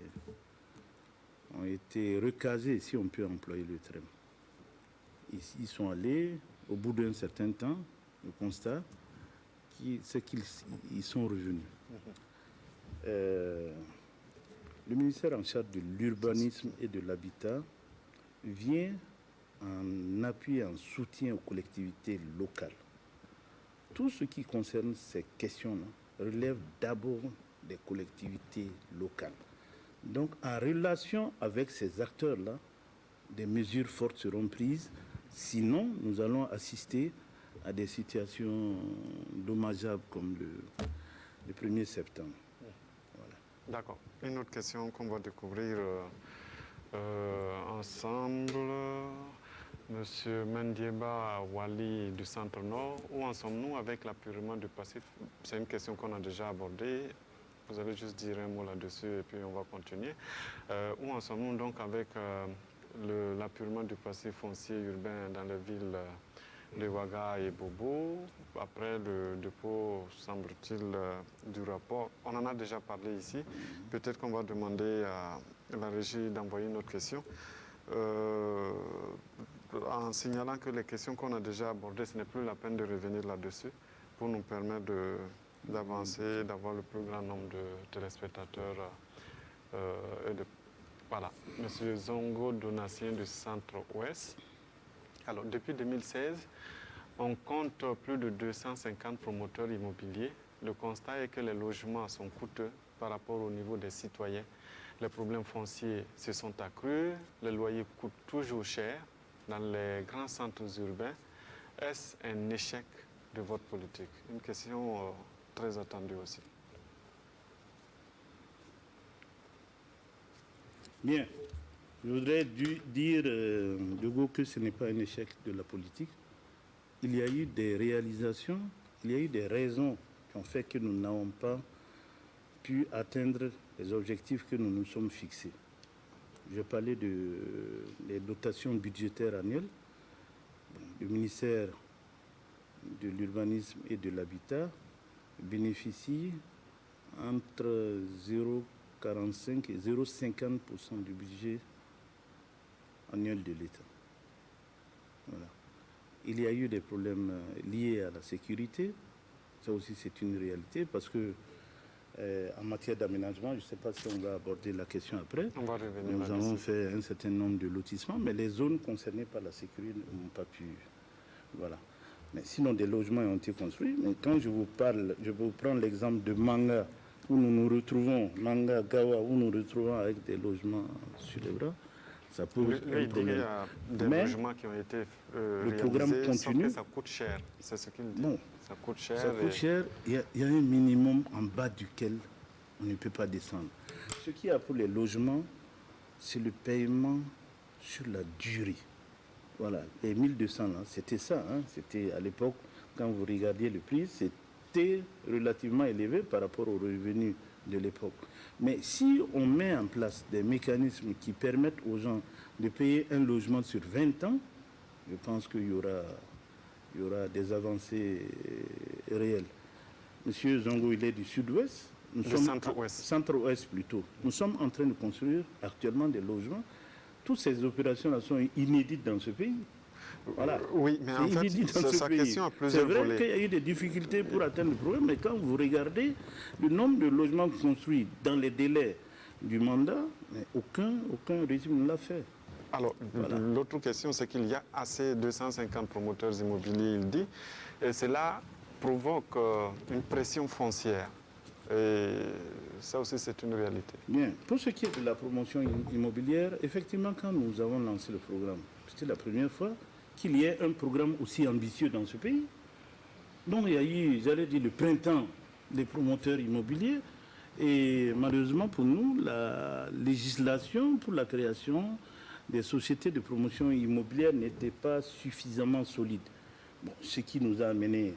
recasées, si on peut employer le terme. Ils sont allés, au bout d'un certain temps, le constat, c'est qu'ils sont revenus. Le ministère en charge de l'urbanisme et de l'habitat vient en appui et en soutien aux collectivités locales. Tout ce qui concerne ces questions-là relève d'abord des collectivités locales. Donc, en relation avec ces acteurs-là, des mesures fortes seront prises. Sinon, nous allons assister à des situations dommageables comme le 1er septembre. Voilà. D'accord. Une autre question qu'on va découvrir ensemble. Monsieur Mendieba Wali du Centre Nord, où en sommes-nous avec l'appurement du passif? C'est une question qu'on a déjà abordée. Vous allez juste dire un mot là-dessus et puis on va continuer. Où en sommes-nous donc avec l'appurement du passif foncier urbain dans les villes de Ouaga et Bobo, après le dépôt, semble-t-il, du rapport? On en a déjà parlé ici. Peut-être qu'on va demander à la régie d'envoyer une autre question. En signalant que les questions qu'on a déjà abordées, ce n'est plus la peine de revenir là-dessus pour nous permettre d'avancer, d'avoir le plus grand nombre de téléspectateurs. Voilà. Monsieur Zongo Donatien du Centre-Ouest. Alors, depuis 2016, on compte plus de 250 promoteurs immobiliers. Le constat est que les logements sont coûteux par rapport au niveau des citoyens. Les problèmes fonciers se sont accrus, les loyers coûtent toujours cher dans les grands centres urbains. Est-ce un échec de votre politique? Une question très attendue aussi. Bien. Je voudrais dire, Diogo, que ce n'est pas un échec de la politique. Il y a eu des réalisations, il y a eu des raisons qui ont fait que nous n'avons pas pu atteindre les objectifs que nous nous sommes fixés. Je parlais des dotations budgétaires annuelles. Le ministère de l'Urbanisme et de l'Habitat bénéficie entre 0,45 et 0,50% du budget annuel de l'État. Voilà. Il y a eu des problèmes liés à la sécurité. Ça aussi, c'est une réalité parce que en matière d'aménagement, je ne sais pas si on va aborder la question après. On va revenir. Nous avons fait un certain nombre de lotissements, mais les zones concernées par la sécurité n'ont pas pu. Voilà. Mais sinon, des logements ont été construits. Mais quand je vous parle, je vais vous prendre l'exemple de Manga, où nous nous retrouvons, Manga, Gawa, où nous nous retrouvons avec des logements sur les bras. Ça pose un problème. Il y a des logements qui ont été le programme continue. Ça coûte cher, c'est ce qu'il dit. Bon, ça coûte cher. Ça coûte cher. Il y a un minimum en bas duquel on ne peut pas descendre. Ce qu'il y a pour les logements, c'est le paiement sur la durée. Voilà, les 1200 là, c'était ça. Hein. C'était à l'époque, quand vous regardiez le prix, c'était relativement élevé par rapport aux revenus de l'époque. Mais si on met en place des mécanismes qui permettent aux gens de payer un logement sur 20 ans, je pense qu'il y aura des avancées réelles. Monsieur Zongo, il est du sud-ouest. Du centre-ouest. Centre-ouest plutôt. Nous sommes en train de construire actuellement des logements. Toutes ces opérations-là sont inédites dans ce pays. Voilà. Oui, mais en fait, sa question a plusieurs volets. C'est vrai qu'il y a eu des difficultés pour atteindre le problème, mais quand vous regardez le nombre de logements construits dans les délais du mandat, aucun régime ne l'a fait. Alors, voilà. L'autre question, c'est qu'il y a assez 250 promoteurs immobiliers, il dit, et cela provoque une pression foncière. Et ça aussi, c'est une réalité. Bien. Pour ce qui est de la promotion immobilière, effectivement, quand nous avons lancé le programme, c'était la première fois qu'il y ait un programme aussi ambitieux dans ce pays. Donc, il y a eu, j'allais dire, le printemps des promoteurs immobiliers. Et malheureusement pour nous, la législation pour la création des sociétés de promotion immobilière n'était pas suffisamment solide. Bon, ce qui nous a amené,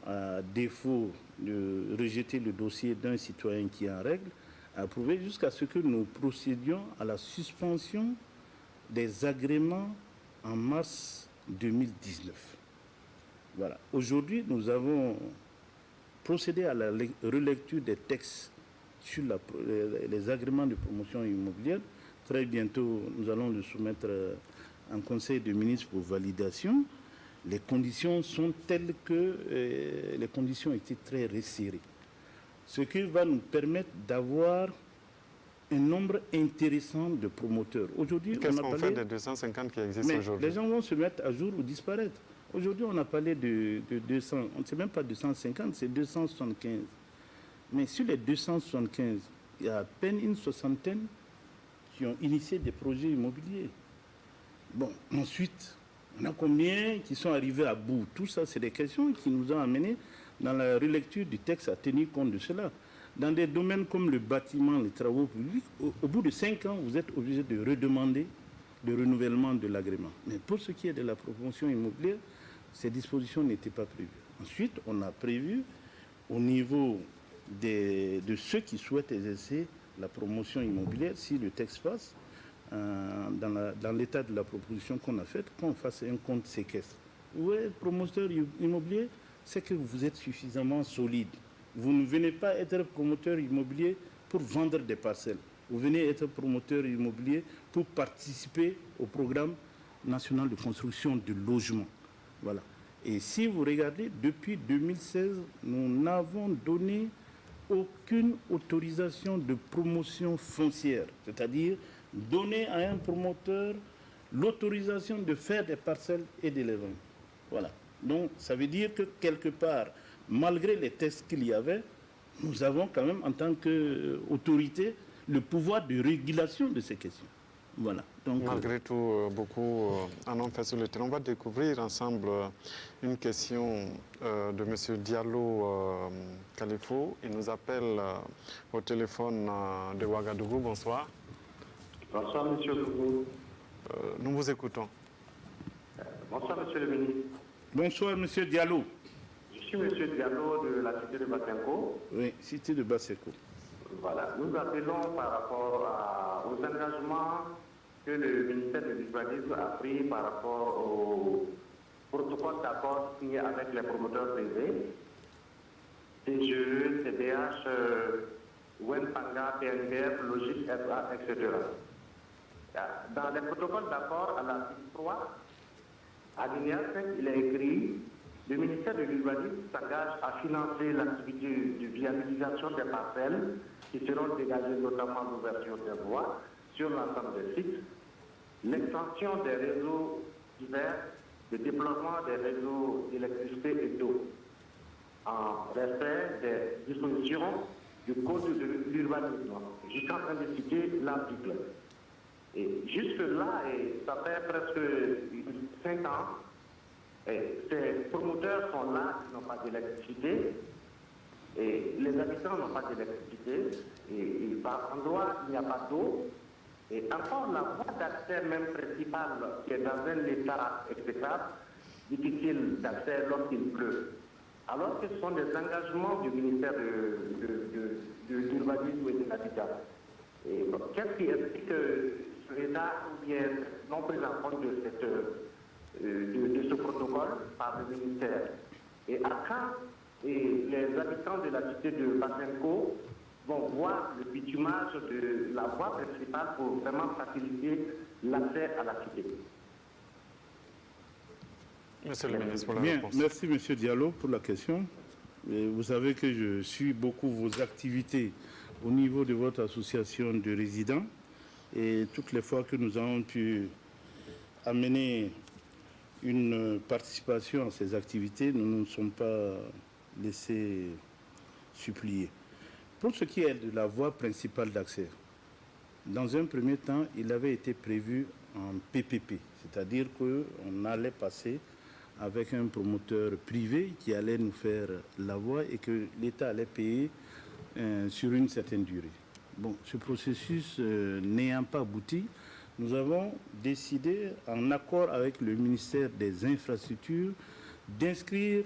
à défaut de rejeter le dossier d'un citoyen qui est en règle, à approuver jusqu'à ce que nous procédions à la suspension des agréments en mars 2019. Voilà. Aujourd'hui, nous avons procédé à la relecture des textes sur les agréments de promotion immobilière. Très bientôt, nous allons le soumettre en Conseil des ministres pour validation. Les conditions sont telles que les conditions étaient très resserrées. Ce qui va nous permettre d'avoir un nombre intéressant de promoteurs. Aujourd'hui, qu'est-ce qu'on fait des 250 qui existent aujourd'hui? Les gens vont se mettre à jour ou disparaître. Aujourd'hui, on a parlé de 200, on ne sait même pas 250, c'est 275. Mais sur les 275, il y a à peine une soixantaine qui ont initié des projets immobiliers. Bon, ensuite, on a combien qui sont arrivés à bout? Tout ça, c'est des questions qui nous ont amenés dans la relecture du texte à tenir compte de cela. Dans des domaines comme le bâtiment, les travaux publics, au bout de 5 ans, vous êtes obligé de redemander le renouvellement de l'agrément. Mais pour ce qui est de la promotion immobilière, ces dispositions n'étaient pas prévues. Ensuite, on a prévu au niveau de ceux qui souhaitent exercer la promotion immobilière, si le texte passe, dans l'état de la proposition qu'on a faite, qu'on fasse un compte séquestre. Vous êtes promoteur immobilier, c'est que vous êtes suffisamment solide. Vous ne venez pas être promoteur immobilier pour vendre des parcelles. Vous venez être promoteur immobilier pour participer au programme national de construction de logements. Voilà. Et si vous regardez, depuis 2016, nous n'avons donné aucune autorisation de promotion foncière, c'est-à-dire donner à un promoteur l'autorisation de faire des parcelles et de les vendre. Voilà. Donc, ça veut dire que quelque part, malgré les tests qu'il y avait, nous avons quand même, en tant qu'autorité, le pouvoir de régulation de ces questions. Voilà. Donc, malgré tout, beaucoup en ont fait sur le terrain. On va découvrir ensemble une question de M. Diallo Kalifou. Il nous appelle au téléphone de Ouagadougou. Bonsoir. Bonsoir, monsieur Gougou. Nous vous écoutons. Bonsoir, monsieur le ministre. Bonsoir, monsieur Diallo. Je suis monsieur Diallo de la cité de Basenko. Oui, cité de Basenko. Voilà. Nous appelons par rapport aux engagements que le ministère de l'Urbanisme a pris par rapport au protocole d'accord signé avec les promoteurs privés, CGE, CDH, Wenpanga, PNDF, Logique, SA, etc. Dans les protocoles d'accord, à l'article 3, alinéa 5, il est écrit: le ministère de l'Urbanisme s'engage à financer l'activité de viabilisation des parcelles qui seront dégagées, notamment l'ouverture des voies sur l'ensemble des sites, l'extension des réseaux divers, le déploiement des réseaux d'électricité et d'eau, en respect des dispositions du Code de l'urbanisme. Je suis en train de citer l'article. Et jusque-là, ça fait presque 5 ans, ces promoteurs sont là, ils n'ont pas d'électricité, et les habitants n'ont pas d'électricité, et par endroit, il n'y a pas d'eau. Et encore, la voie d'accès même principale, qui est dans un état exécrable, difficile d'accès lorsqu'il pleut. Alors que ce sont des engagements du ministère de l'Urbanisme et de l'Habitat. Et qu'est-ce qui explique que l'État vient non pris en compte de ce protocole par le ministère? Et à quand les habitants de la cité de Basenko vont voir le bitumage de la voie principale pour vraiment faciliter l'accès à la cité? Monsieur le ministre, pour la Bien, réponse. merci monsieur Diallo pour la question. Et vous savez que je suis beaucoup vos activités au niveau de votre association de résidents. Et toutes les fois que nous avons pu amener une participation à ces activités, nous ne nous sommes pas laissés supplier. Pour ce qui est de la voie principale d'accès, dans un premier temps, il avait été prévu en PPP, c'est-à-dire qu'on allait passer avec un promoteur privé qui allait nous faire la voie et que l'État allait payer sur une certaine durée. Bon, ce processus n'ayant pas abouti, nous avons décidé, en accord avec le ministère des Infrastructures, d'inscrire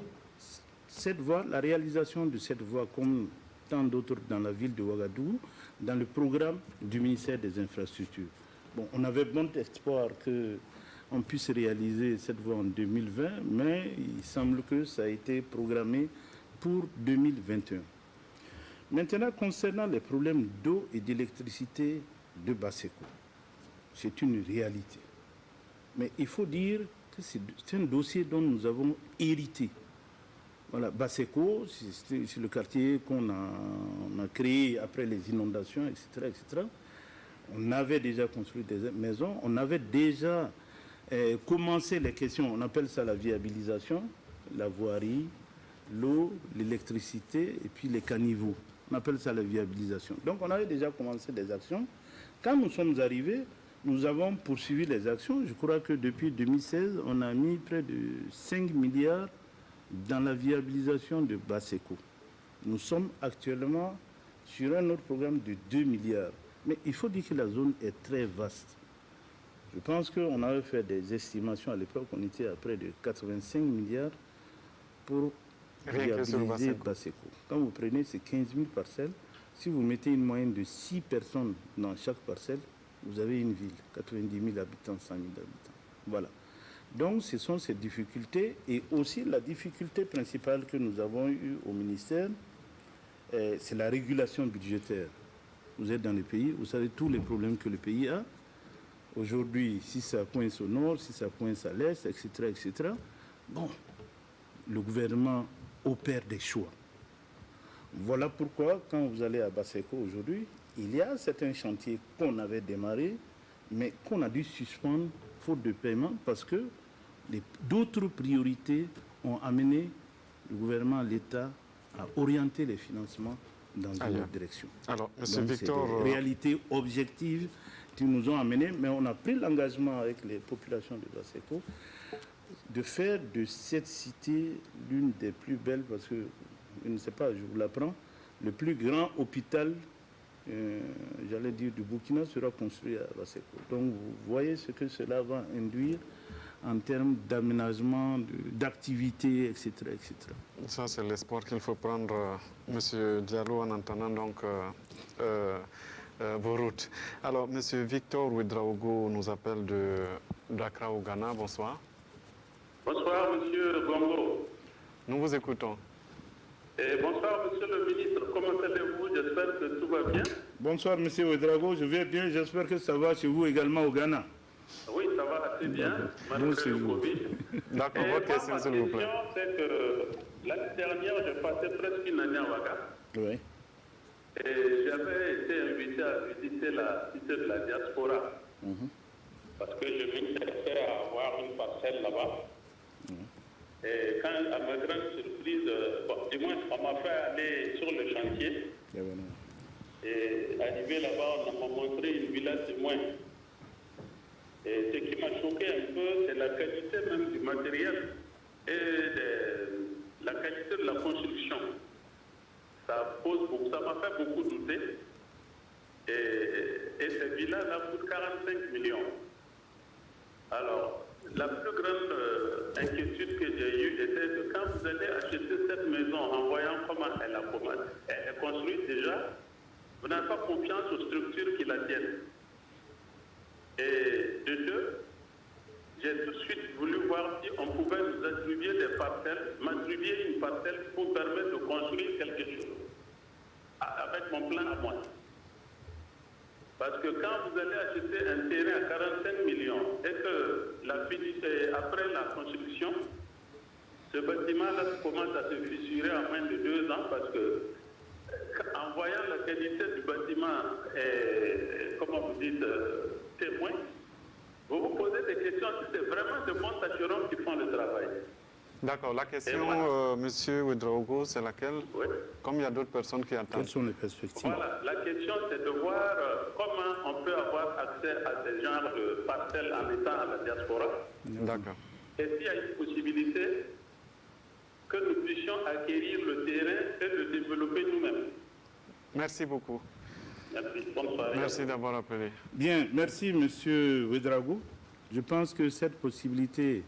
cette voie, la réalisation de cette voie, comme tant d'autres dans la ville de Ouagadougou, dans le programme du ministère des Infrastructures. Bon, on avait bon espoir qu'on puisse réaliser cette voie en 2020, mais il semble que ça a été programmé pour 2021. Maintenant, concernant les problèmes d'eau et d'électricité de Basseko, c'est une réalité. Mais il faut dire que c'est un dossier dont nous avons hérité. Voilà, Basseko, c'est le quartier qu'on a créé après les inondations, etc., etc. On avait déjà construit des maisons, on avait déjà commencé les questions, on appelle ça la viabilisation, la voirie, l'eau, l'électricité et puis les caniveaux. On appelle ça la viabilisation. Donc on avait déjà commencé des actions. Quand nous sommes arrivés, nous avons poursuivi les actions. Je crois que depuis 2016, on a mis près de 5 milliards dans la viabilisation de Basseko. Nous sommes actuellement sur un autre programme de 2 milliards. Mais il faut dire que la zone est très vaste. Je pense qu'on avait fait des estimations à l'époque, on était à près de 85 milliards pour viabiliser Basseko. Quand vous prenez ces 15 000 parcelles, si vous mettez une moyenne de 6 personnes dans chaque parcelle, vous avez une ville, 90 000 habitants, 100 000 habitants. Voilà. Donc, ce sont ces difficultés et aussi la difficulté principale que nous avons eue au ministère, c'est la régulation budgétaire. Vous êtes dans le pays, vous savez tous les problèmes que le pays a. Aujourd'hui, si ça coince au nord, si ça coince à l'est, etc., etc., bon, le gouvernement opère des choix. Voilà pourquoi, quand vous allez à Basseko aujourd'hui, il y a certains chantiers qu'on avait démarrés, mais qu'on a dû suspendre faute de paiement parce que d'autres priorités ont amené le gouvernement, l'État, à orienter les financements dans une autre direction. Alors, M. Donc, Victor... c'est des réalités objectives qui nous ont amenés, mais on a pris l'engagement avec les populations de Basseko de faire de cette cité l'une des plus belles, parce que, je ne sais pas, je vous l'apprends, le plus grand hôpital, j'allais dire, du Burkina sera construit à Basseko. Donc vous voyez ce que cela va induire en termes d'aménagement, d'activité, etc., etc. Ça, c'est l'espoir qu'il faut prendre, M. Diallo, en entendant donc vos routes. Alors, M. Victor Ouedraogo nous appelle d'Accra au Ghana. Bonsoir. Bonsoir, Monsieur Gongo. Nous vous écoutons. Et bonsoir, Monsieur le ministre. Comment allez-vous? J'espère que tout va bien. Bonsoir, Monsieur Ouedraogo. Je vais bien. J'espère que ça va chez vous également au Ghana. Oui, ça va assez bien, Bon, c'est vous. D'accord, votre question, s'il vous plaît. Ma question, c'est que l'année dernière, j'ai passé presque une année à Ouaga. Oui. Et j'avais été invité à visiter la cité de la diaspora. Parce que je m'intéressais à avoir une parcelle là-bas. Et quand, à ma grande surprise, du moins, on m'a fait aller sur le chantier. Et arrivé là-bas, on m'a montré une villa témoin. Et ce qui m'a choqué un peu, c'est la qualité même du matériel et la qualité de la construction. Ça m'a fait beaucoup douter. Et ces villas-là coûtent 45 millions. Alors, la plus grande inquiétude que j'ai eue était que quand vous allez acheter cette maison en voyant comment elle est construite déjà, vous n'avez pas confiance aux structures qui la tiennent. Et de deux, j'ai tout de suite voulu voir si on pouvait nous attribuer des parcelles, m'attribuer une parcelle pour permettre de construire quelque chose avec mon plan à moi. Parce que quand vous allez acheter un terrain à 45 millions et que après la construction, ce bâtiment-là commence à se fissurer en moins de 2 ans parce que en voyant la qualité du bâtiment et, comment vous dites, témoin, vous vous posez des questions si c'est vraiment de bons tâcherons qui font le travail. D'accord. La question, Monsieur Ouedraogo, c'est laquelle? Oui. Comme il y a d'autres personnes qui attendent. Quelles sont les perspectives? Voilà. La question, c'est de voir comment on peut avoir accès à ce genre de parcelles en étant à la diaspora. D'accord. Et s'il y a une possibilité que nous puissions acquérir le terrain et le développer nous-mêmes. Merci beaucoup. Merci. Bonne soirée. Merci d'avoir appelé. Bien, merci Monsieur Ouedraogo. Je pense que cette possibilité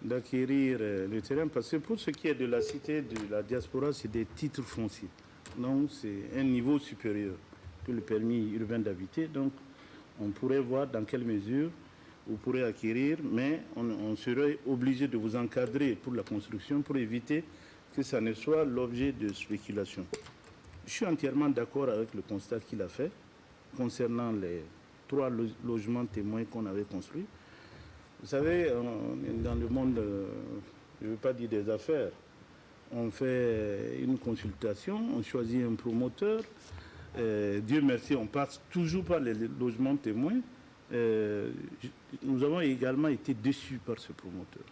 d'acquérir le terrain, parce que pour ce qui est de la cité de la diaspora, c'est des titres fonciers. Donc c'est un niveau supérieur que le permis urbain d'habiter. Donc on pourrait voir dans quelle mesure vous pourrez acquérir, mais on serait obligé de vous encadrer pour la construction pour éviter que ça ne soit l'objet de spéculation. Je suis entièrement d'accord avec le constat qu'il a fait concernant les 3 logements témoins qu'on avait construits. Vous savez, dans le monde, je ne veux pas dire des affaires, on fait une consultation, on choisit un promoteur. Dieu merci, on passe toujours par les logements témoins. Nous avons également été déçus par ce promoteur,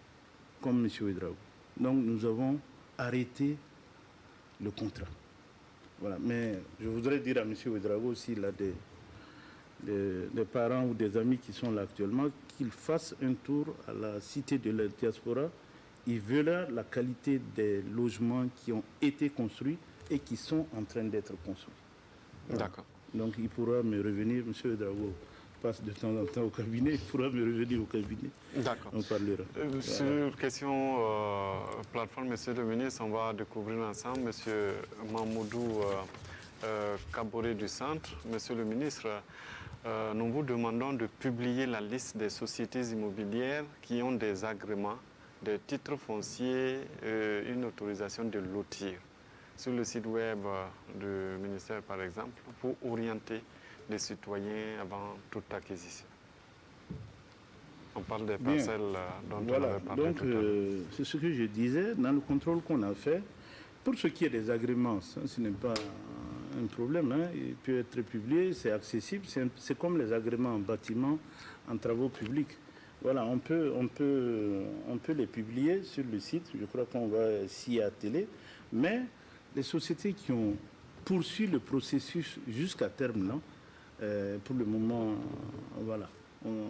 comme M. Ouedraogo. Donc nous avons arrêté le contrat. Voilà. Mais je voudrais dire à M. Ouedraogo, s'il a des parents ou des amis qui sont là actuellement, qu'il fasse un tour à la cité de la diaspora. Il verra la qualité des logements qui ont été construits et qui sont en train d'être construits. Voilà. D'accord. Donc il pourra me revenir, M. Ouedraogo passe de temps en temps au cabinet, il pourra me revenir au cabinet. D'accord. On parlera. Sur question plateforme, Monsieur le ministre, on va découvrir ensemble Monsieur Mamoudou Kaboré du Centre. Monsieur le ministre, nous vous demandons de publier la liste des sociétés immobilières qui ont des agréments, des titres fonciers, une autorisation de lotir sur le site web du ministère, par exemple, pour orienter les citoyens avant toute acquisition. On parle des parcelles dont on avait parlé donc, tout à l'heure. c'est ce que je disais, dans le contrôle qu'on a fait, pour ce qui est des agréments, ça, ce n'est pas un problème, hein, il peut être publié, c'est accessible, c'est comme les agréments en bâtiment, en travaux publics. Voilà, on peut les publier sur le site, je crois qu'on va s'y atteler, mais les sociétés qui ont poursuivi le processus jusqu'à terme, non, pour le moment, voilà, on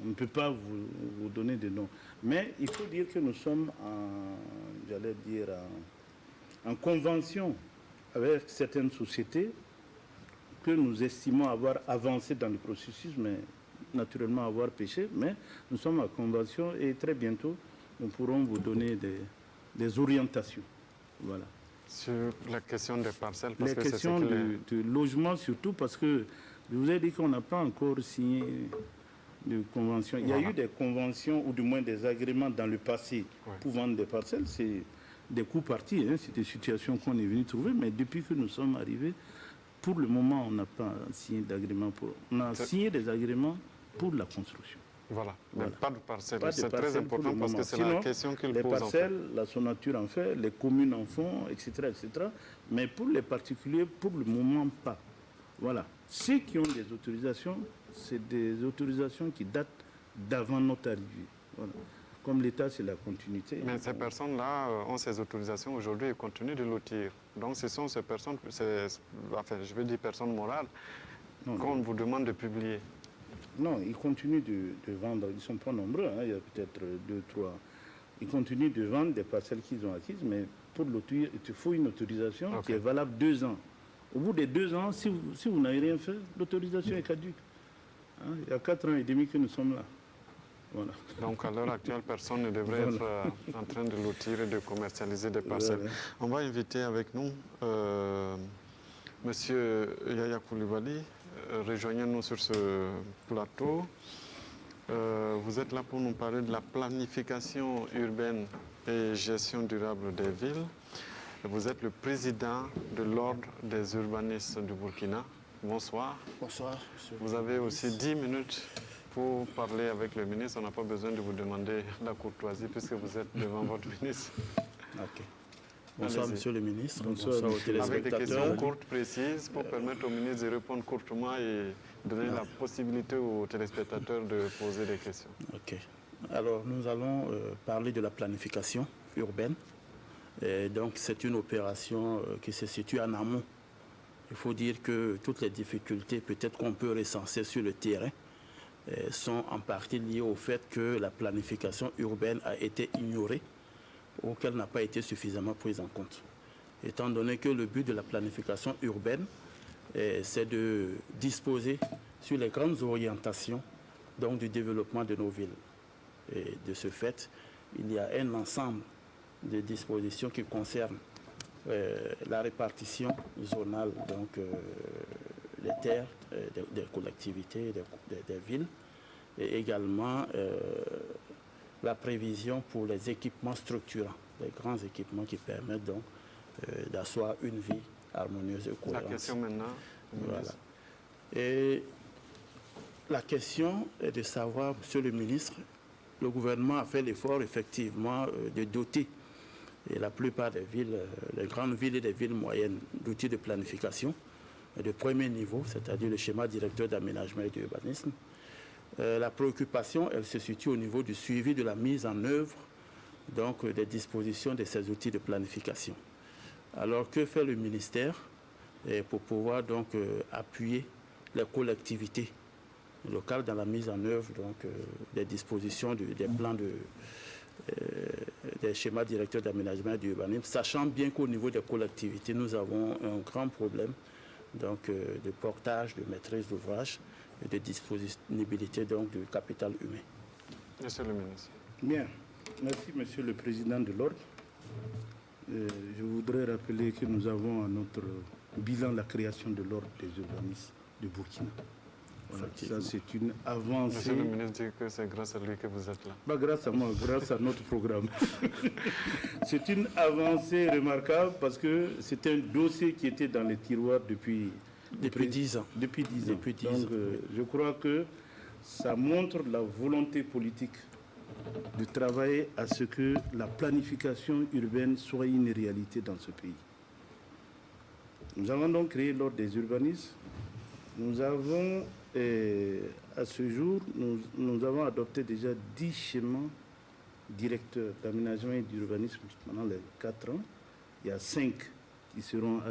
ne peut pas vous donner de nom. Mais il faut dire que nous sommes en convention avec certaines sociétés que nous estimons avoir avancé dans le processus, mais naturellement avoir péché. Mais nous sommes en convention et très bientôt, nous pourrons vous donner des orientations. Voilà. Sur la question des parcelles, parce les que questions c'est ce de logement surtout, parce que je vous ai dit qu'on n'a pas encore signé de convention. Il y a eu des conventions, ou du moins des agréments dans le passé pour vendre des parcelles. C'est des coups partis, hein, c'est des situations qu'on est venu trouver, mais depuis que nous sommes arrivés, pour le moment, on n'a pas signé d'agrément. On a signé des agréments pour la construction. Voilà, mais pas de parcelles. C'est très parcelles important parce que c'est la question qu'il les pose. parcelles, la Sonature en fait, les communes en font, etc., etc. Mais pour les particuliers, pour le moment, pas. Voilà. Ceux qui ont des autorisations, c'est des autorisations qui datent d'avant notre arrivée. Voilà. Comme l'État, c'est la continuité. Mais ces personnes-là ont ces autorisations aujourd'hui et continuent de lotir. Donc ce sont ces personnes, enfin je veux dire personnes morales, qu'on vous demande de publier. Non, ils continuent de vendre, ils ne sont pas nombreux, hein, il y a peut-être 2, 3. Ils continuent de vendre des parcelles qu'ils ont acquises, mais pour lotir, il faut une autorisation qui est valable 2 ans. Au bout des 2 ans, si vous n'avez rien fait, l'autorisation est caduque. Hein, il y a 4 ans et demi que nous sommes là. Voilà. Donc à l'heure actuelle, personne ne devrait être en train de lotir et de commercialiser des parcelles. Voilà. On va inviter avec nous Monsieur Yaya Koulibaly. Rejoignez-nous sur ce plateau. Vous êtes là pour nous parler de la planification urbaine et gestion durable des villes. Vous êtes le président de l'Ordre des urbanistes du Burkina. Bonsoir. Bonsoir, monsieur. Vous avez aussi 10 minutes pour parler avec le ministre. On n'a pas besoin de vous demander la courtoisie puisque vous êtes devant votre ministre. Ok. Bonsoir, monsieur le ministre. Bonsoir aux téléspectateurs. Avec des questions courtes, précises, pour permettre au ministre de répondre courtement et donner la possibilité aux téléspectateurs de poser des questions. Ok. Alors, nous allons parler de la planification urbaine. Et donc, c'est une opération qui se situe en amont. Il faut dire que toutes les difficultés, peut-être qu'on peut recenser sur le terrain, sont en partie liées au fait que la planification urbaine a été ignorée ou qu'elle n'a pas été suffisamment prise en compte. Étant donné que le but de la planification urbaine c'est de disposer sur les grandes orientations donc, du développement de nos villes. Et de ce fait, il y a un ensemble de dispositions qui concernent la répartition zonale donc, des terres, des collectivités, des villes, et également la prévision pour les équipements structurants, les grands équipements qui permettent donc d'asseoir une vie harmonieuse et cohérente. La question maintenant. Voilà. Et la question est de savoir, Monsieur le ministre, le gouvernement a fait l'effort effectivement de doter et la plupart des villes, les grandes villes et les villes moyennes, d'outils de planification de premier niveau, c'est-à-dire le schéma directeur d'aménagement et d'urbanisme. La préoccupation, elle se situe au niveau du suivi de la mise en œuvre donc, des dispositions de ces outils de planification. Alors, que fait le ministère pour pouvoir donc appuyer les collectivités locales dans la mise en œuvre donc, des dispositions, des plans des schémas directeurs d'aménagement et d'urbanisme, sachant bien qu'au niveau des collectivités, nous avons un grand problème donc, de portage, de maîtrise d'ouvrage et de disponibilité donc, du capital humain. Monsieur le ministre. Bien. Merci, Monsieur le Président de l'Ordre. Je voudrais rappeler que nous avons à notre bilan la création de l'Ordre des urbanistes de Burkina. Voilà, ça, c'est une avancée. Monsieur le ministre dit que c'est grâce à lui que vous êtes là. Pas grâce à moi, grâce à notre programme. C'est une avancée remarquable parce que c'est un dossier qui était dans les tiroirs depuis 10 ans. Depuis 10 ans. Depuis 10 Donc, ans. je crois que ça montre la volonté politique de travailler à ce que la planification urbaine soit une réalité dans ce pays. Nous avons donc créé l'Ordre des urbanistes. Nous avons, à ce jour, nous avons adopté déjà 10 schémas directeurs d'aménagement et d'urbanisme pendant les 4 ans. Il y a 5 qui seront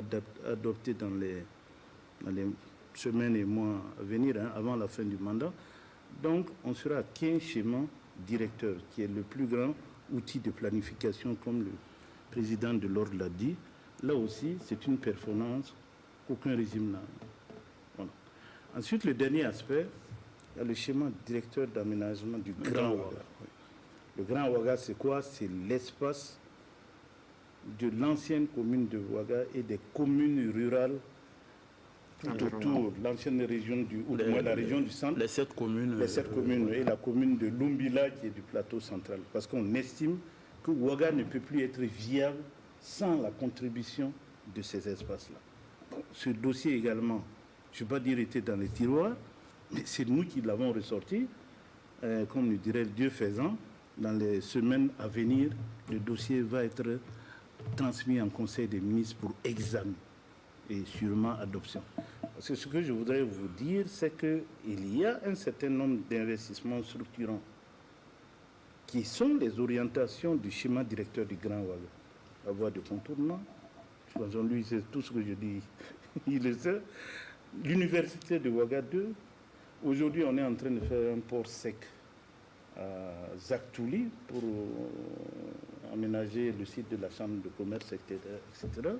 adoptés dans les semaines et mois à venir, avant la fin du mandat. Donc, on sera à 15 schémas directeurs, qui est le plus grand outil de planification, comme le président de l'Ordre l'a dit. Là aussi, c'est une performance qu'aucun régime n'a. Voilà. Ensuite, le dernier aspect, il y a le schéma directeur d'aménagement du Grand Ouaga. Le Grand Ouaga, c'est quoi? C'est l'espace de l'ancienne commune de Ouaga et des communes rurales tout autour, l'ancienne région la région du centre. Les 7 communes. Les 7 communes et la commune de Lumbila qui est du plateau central. Parce qu'on estime que Ouaga ne peut plus être viable sans la contribution de ces espaces-là. Bon, ce dossier également, je ne vais pas dire était dans les tiroirs, mais c'est nous qui l'avons ressorti. Comme nous dirait le Dieu faisant, dans les semaines à venir, le dossier va être transmis en Conseil des ministres pour examen et sûrement adoption. Parce que ce que je voudrais vous dire, c'est qu'il y a un certain nombre d'investissements structurants qui sont les orientations du schéma directeur du Grand Ouaga. La voie de contournement, je pense que lui, c'est tout ce que je dis, il le sait. L'université de Ouaga 2, aujourd'hui, on est en train de faire un port sec à Zaktouli pour aménager le site de la chambre de commerce, etc.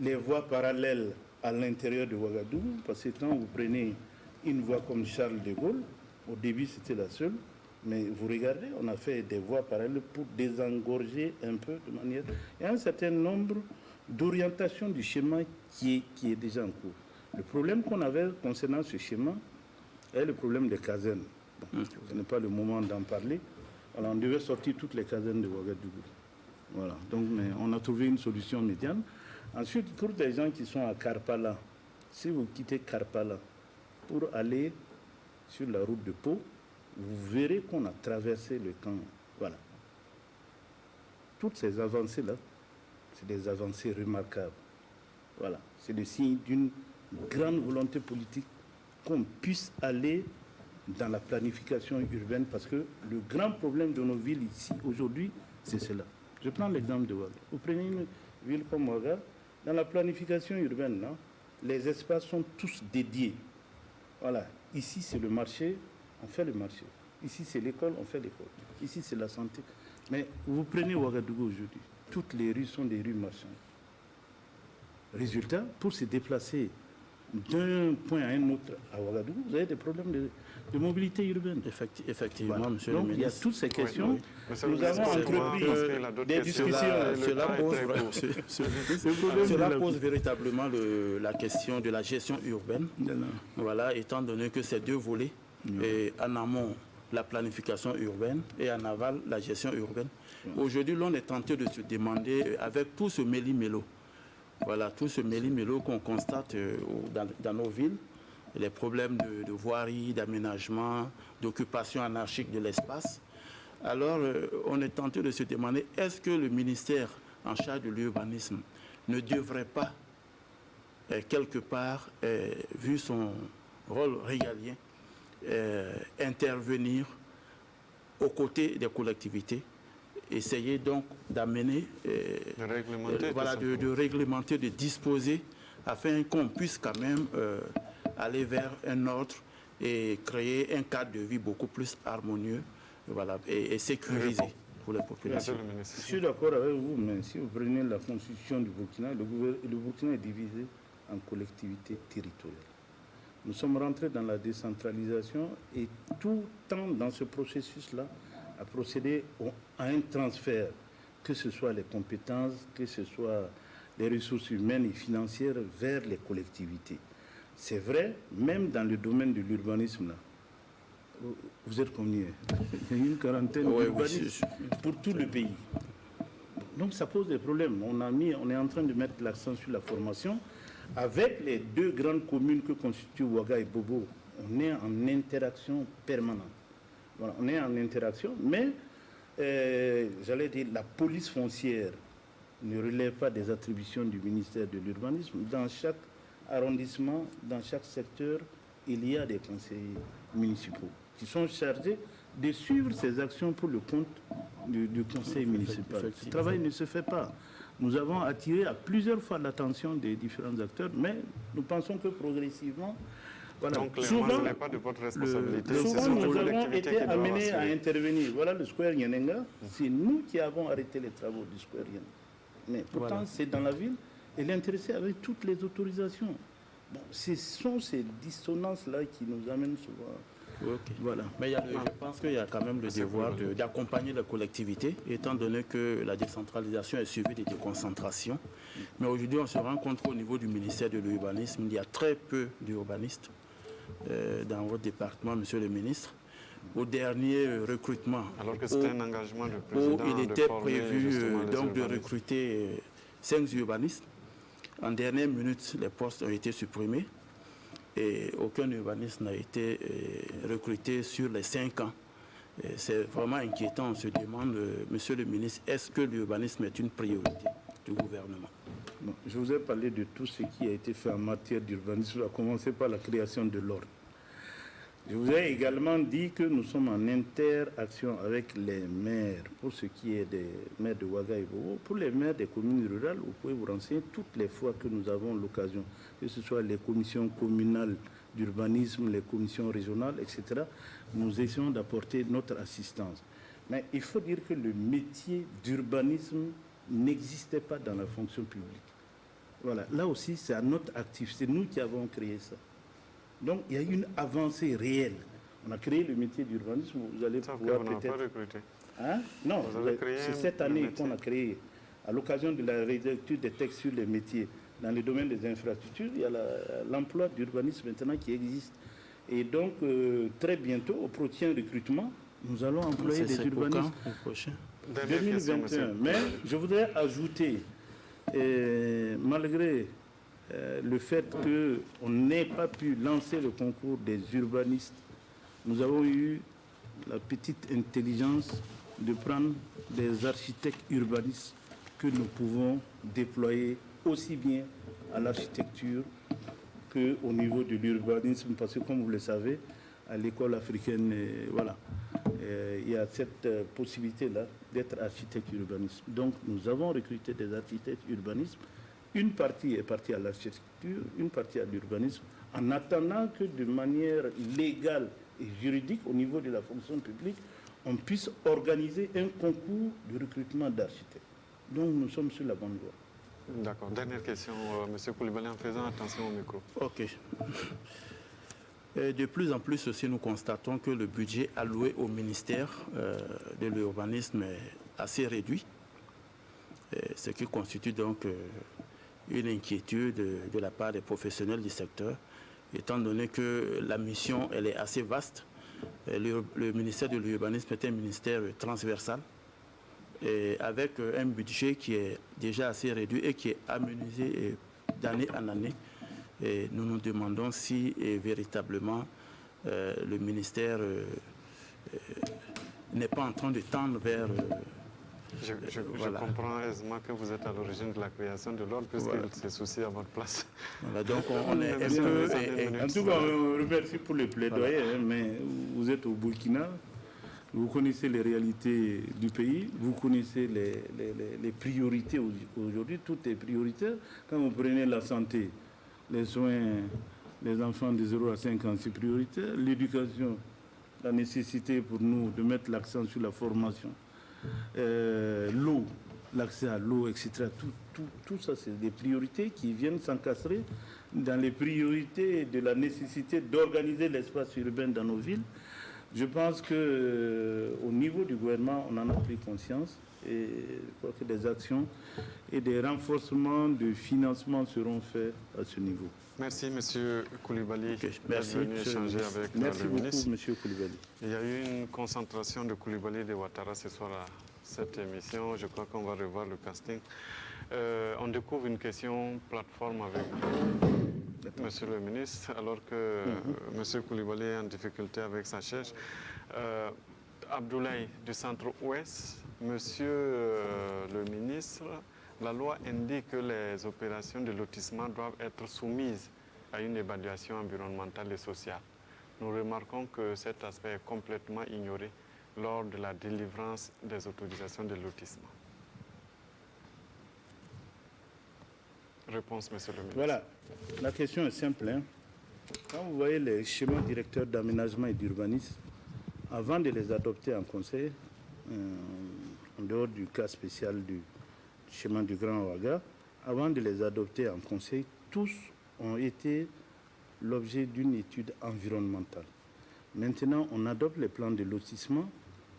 Les voies parallèles à l'intérieur de Ouagadougou, parce que quand vous prenez une voie comme Charles de Gaulle, au début c'était la seule, mais vous regardez, on a fait des voies parallèles pour désengorger un peu de manière... Il y a un certain nombre d'orientations du schéma qui est déjà en cours. Le problème qu'on avait concernant ce schéma est le problème des casernes. Bon, ce n'est pas le moment d'en parler. Alors, on devait sortir toutes les casernes de Ouagadougou. Voilà. Donc, mais on a trouvé une solution médiane. Ensuite, pour les gens qui sont à Karpala, si vous quittez Karpala pour aller sur la route de Pau, vous verrez qu'on a traversé le camp. Voilà. Toutes ces avancées-là, c'est des avancées remarquables. Voilà. C'est le signe d'une grande volonté politique qu'on puisse aller dans la planification urbaine, parce que le grand problème de nos villes ici aujourd'hui, c'est cela. Je prends l'exemple de Ouaga. Vous prenez une ville comme Ouaga, dans la planification urbaine, là, les espaces sont tous dédiés. Voilà. Ici, c'est le marché, on fait le marché. Ici, c'est l'école, on fait l'école. Ici, c'est la santé. Mais vous prenez Ouagadougou aujourd'hui, toutes les rues sont des rues marchandes. Résultat, pour se déplacer d'un point à un autre à Ouagadougou, vous avez des problèmes de mobilité urbaine. Effectivement, Voilà. monsieur Donc, le ministre. il y a toutes ces questions. Monsieur Nous le ministre, avons c'est moi, entrepris parce qu'il a d'autres des questions. discussions. Cela pose véritablement la question de la gestion urbaine. Voilà, étant donné que ces deux volets, et en amont, la planification urbaine et en aval, la gestion urbaine. Aujourd'hui, l'on est tenté de se demander, avec tout ce méli-mélo, voilà, tout ce méli-mélo qu'on constate dans nos villes, les problèmes de voirie, d'aménagement, d'occupation anarchique de l'espace. Alors, on est tenté de se demander, est-ce que le ministère en charge de l'urbanisme ne devrait pas, quelque part, vu son rôle régalien, intervenir aux côtés des collectivités, essayer donc d'amener, de réglementer, de disposer, afin qu'on puisse quand même aller vers un ordre et créer un cadre de vie beaucoup plus harmonieux, voilà, et sécurisé pour les populations. Je suis d'accord avec vous, mais si vous prenez la constitution du Burkina, le Burkina est divisé en collectivités territoriales. Nous sommes rentrés dans la décentralisation et tout temps dans ce processus-là a procédé à un transfert, que ce soit les compétences, que ce soit les ressources humaines et financières vers les collectivités. C'est vrai, même dans le domaine de l'urbanisme, là, vous êtes combien? Il y a une quarantaine d'urbanistes pour tout le pays. Donc ça pose des problèmes. On est en train de mettre l'accent sur la formation. Avec les deux grandes communes que constituent Ouaga et Bobo, on est en interaction permanente. Voilà, on est en interaction, mais j'allais dire la police foncière ne relève pas des attributions du ministère de l'Urbanisme. Dans chaque arrondissement, dans chaque secteur, il y a des conseillers municipaux qui sont chargés de suivre ces actions pour le compte du conseil municipal. Ce travail ne se fait pas. Nous avons attiré à plusieurs fois l'attention des différents acteurs, mais nous pensons que progressivement, voilà. Donc, clairement, ce n'est pas de votre responsabilité. Souvent, nous avons été amenés à intervenir. Voilà le Square Nyenenga. C'est nous qui avons arrêté les travaux du Square Nyenenga. Mais pourtant, c'est dans la ville. Elle est intéressée avec toutes les autorisations. Bon, ce sont ces dissonances-là qui nous amènent souvent. Okay. Voilà. Mais je pense qu'il y a quand même le devoir d'accompagner la collectivité, étant donné que la décentralisation est suivie de déconcentration. Mais aujourd'hui, on se rend compte qu'au niveau du ministère de l'Urbanisme, il y a très peu d'urbanistes dans votre département, monsieur le ministre. Au dernier recrutement, alors que c'était un engagement du président, où il était prévu donc de recruter 5 urbanistes. En dernière minute, les postes ont été supprimés. Et aucun urbaniste n'a été recruté sur les 5 ans. C'est vraiment inquiétant. On se demande, monsieur le ministre, est-ce que l'urbanisme est une priorité du gouvernement? Bon, je vous ai parlé de tout ce qui a été fait en matière d'urbanisme, à commencer par la création de l'ordre. Je vous ai également dit que nous sommes en interaction avec les maires, pour ce qui est des maires de Ouaga et Bobo. Pour les maires des communes rurales, vous pouvez vous renseigner toutes les fois que nous avons l'occasion, que ce soit les commissions communales d'urbanisme, les commissions régionales, etc. Nous essayons d'apporter notre assistance. Mais il faut dire que le métier d'urbanisme n'existait pas dans la fonction publique. Voilà, là aussi, c'est à notre actif. C'est nous qui avons créé ça. Donc, il y a eu une avancée réelle. On a créé le métier d'urbanisme. Vous allez pouvoir peut-être... Hein? Non, c'est cette année qu'on a créé, à l'occasion de la rédaction des textes sur les métiers. Dans le domaine des infrastructures, il y a l'emploi d'urbanisme maintenant qui existe. Et donc, très bientôt, au prochain recrutement, nous allons employer des urbanistes. 2021. Mais je voudrais ajouter, malgré le fait qu'on n'ait pas pu lancer le concours des urbanistes, nous avons eu la petite intelligence de prendre des architectes urbanistes que nous pouvons déployer aussi bien à l'architecture qu'au niveau de l'urbanisme, parce que comme vous le savez, à l'école africaine, voilà, il y a cette possibilité-là d'être architecte urbaniste. Donc nous avons recruté des architectes urbanistes. Une partie est partie à l'architecture, une partie à l'urbanisme, en attendant que de manière légale et juridique, au niveau de la fonction publique, on puisse organiser un concours de recrutement d'architectes. Donc nous sommes sur la bonne voie. D'accord. Dernière question, M. Koulibaly, en faisant attention au micro. OK. Et de plus en plus aussi, nous constatons que le budget alloué au ministère de l'urbanisme est assez réduit, ce qui constitue donc une inquiétude de la part des professionnels du secteur, étant donné que la mission elle est assez vaste. Le ministère de l'urbanisme est un ministère transversal, et avec un budget qui est déjà assez réduit et qui est amenuisé d'année en année. Et nous nous demandons si véritablement le ministère n'est pas en train de tendre vers... Je voilà. comprends aisément que vous êtes à l'origine de la création de l'ordre, puisqu'il Voilà. se soucie à votre place. Voilà, donc on est un peu... En tout cas, on remercie pour les plaidoyers, Voilà. mais vous êtes au Burkina, vous connaissez les réalités du pays, vous connaissez les priorités aujourd'hui, tout est prioritaire. Quand vous prenez la santé, les soins des enfants de 0 à 5 ans, c'est prioritaire. L'éducation, la nécessité pour nous de mettre l'accent sur la formation. L'eau, l'accès à l'eau, etc. Tout ça, c'est des priorités qui viennent s'encastrer dans les priorités de la nécessité d'organiser l'espace urbain dans nos villes. Je pense qu'au niveau du gouvernement, on en a pris conscience et je crois que des actions et des renforcements de financement seront faits à ce niveau. Merci, M. Koulibaly, d'être Merci, venu échanger avec Merci le beaucoup, ministre. M. Koulibaly. Il y a eu une concentration de Koulibaly et de Ouattara ce soir à cette émission. Je crois qu'on va revoir le casting. On découvre une question plateforme avec vous, Monsieur le ministre, alors que M. Koulibaly est en difficulté avec sa chaise. Abdoulaye du Centre-Ouest, Monsieur le ministre, la loi indique que les opérations de lotissement doivent être soumises à une évaluation environnementale et sociale. Nous remarquons que cet aspect est complètement ignoré lors de la délivrance des autorisations de lotissement. Réponse, Monsieur le ministre. Voilà, la question est simple. Hein. Quand vous voyez les schémas directeurs d'aménagement et d'urbanisme, avant de les adopter en conseil, en dehors du cas spécial du schéma du Grand Ouaga, avant de les adopter en conseil, tous ont été l'objet d'une étude environnementale. Maintenant, on adopte les plans de lotissement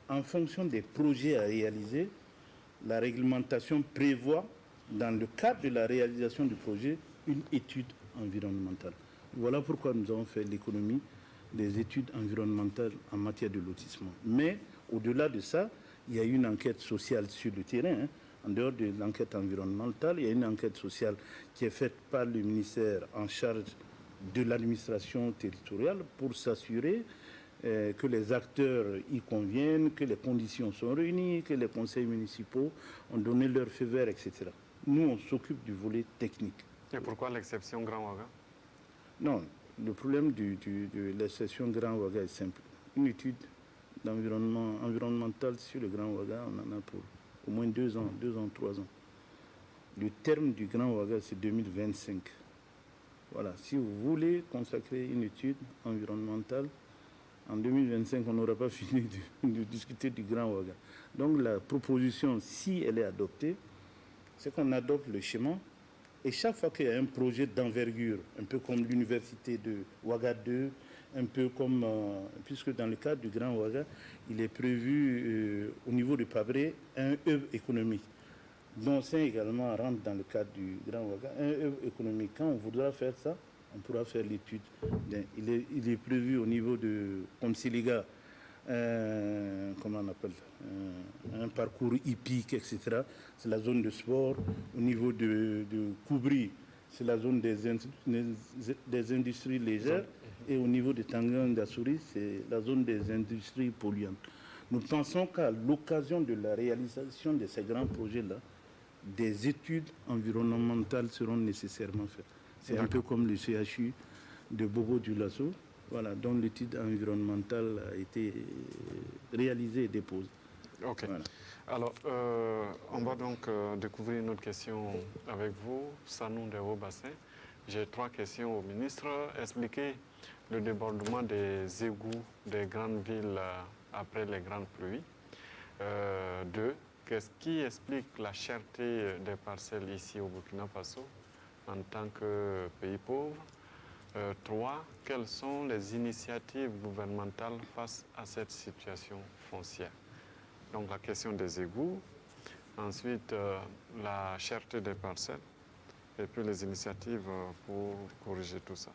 en fonction des projets à réaliser. La réglementation prévoit, dans le cadre de la réalisation du projet, une étude environnementale. Voilà pourquoi nous avons fait l'économie des études environnementales en matière de lotissement. Mais au-delà de ça, il y a une enquête sociale sur le terrain. Hein. En dehors de l'enquête environnementale, il y a une enquête sociale qui est faite par le ministère en charge de l'administration territoriale pour s'assurer que les acteurs y conviennent, que les conditions sont réunies, que les conseils municipaux ont donné leur feu vert, etc. Nous, on s'occupe du volet technique. Et pourquoi l'exception Grand Ouaga? Non, le problème de l'exception Grand Ouaga est simple. Une étude environnementale sur le Grand Ouaga, on en a pour au moins 2 ans, 3 ans. Le terme du Grand Ouaga, c'est 2025. Voilà, si vous voulez consacrer une étude environnementale, en 2025, on n'aura pas fini de discuter du Grand Ouaga. Donc la proposition, si elle est adoptée, c'est qu'on adopte le schéma. Et chaque fois qu'il y a un projet d'envergure, un peu comme l'université de Ouaga 2, un peu comme, puisque dans le cadre du Grand Ouaga, il est prévu au niveau du Pabré un hub économique. Donc ça également rentre dans le cadre du Grand Ouaga. Un hub économique, quand on voudra faire ça, on pourra faire l'étude. Il est prévu au niveau de, comme Siliga, comment on appelle ça, un parcours hippique, etc. C'est la zone de sport. Au niveau de Koubri, c'est la zone des industries légères. Et au niveau de Tangan d'Assouri, c'est la zone des industries polluantes. Nous pensons qu'à l'occasion de la réalisation de ces grands projets-là, des études environnementales seront nécessairement faites. C'est un peu comme le CHU de Bobo Dioulasso, voilà, dont l'étude environnementale a été réalisée et déposée. Ok. Voilà. Alors, on va donc découvrir une autre question avec vous, Sanou de Haut-Bassin. J'ai 3 questions au ministre. Expliquez le débordement des égouts des grandes villes après les grandes pluies. 2. qu'est-ce qui explique la cherté des parcelles ici au Burkina Faso en tant que pays pauvre? 3. Quelles sont les initiatives gouvernementales face à cette situation foncière? Donc la question des égouts, ensuite la cherté des parcelles, et puis les initiatives pour corriger tout ça.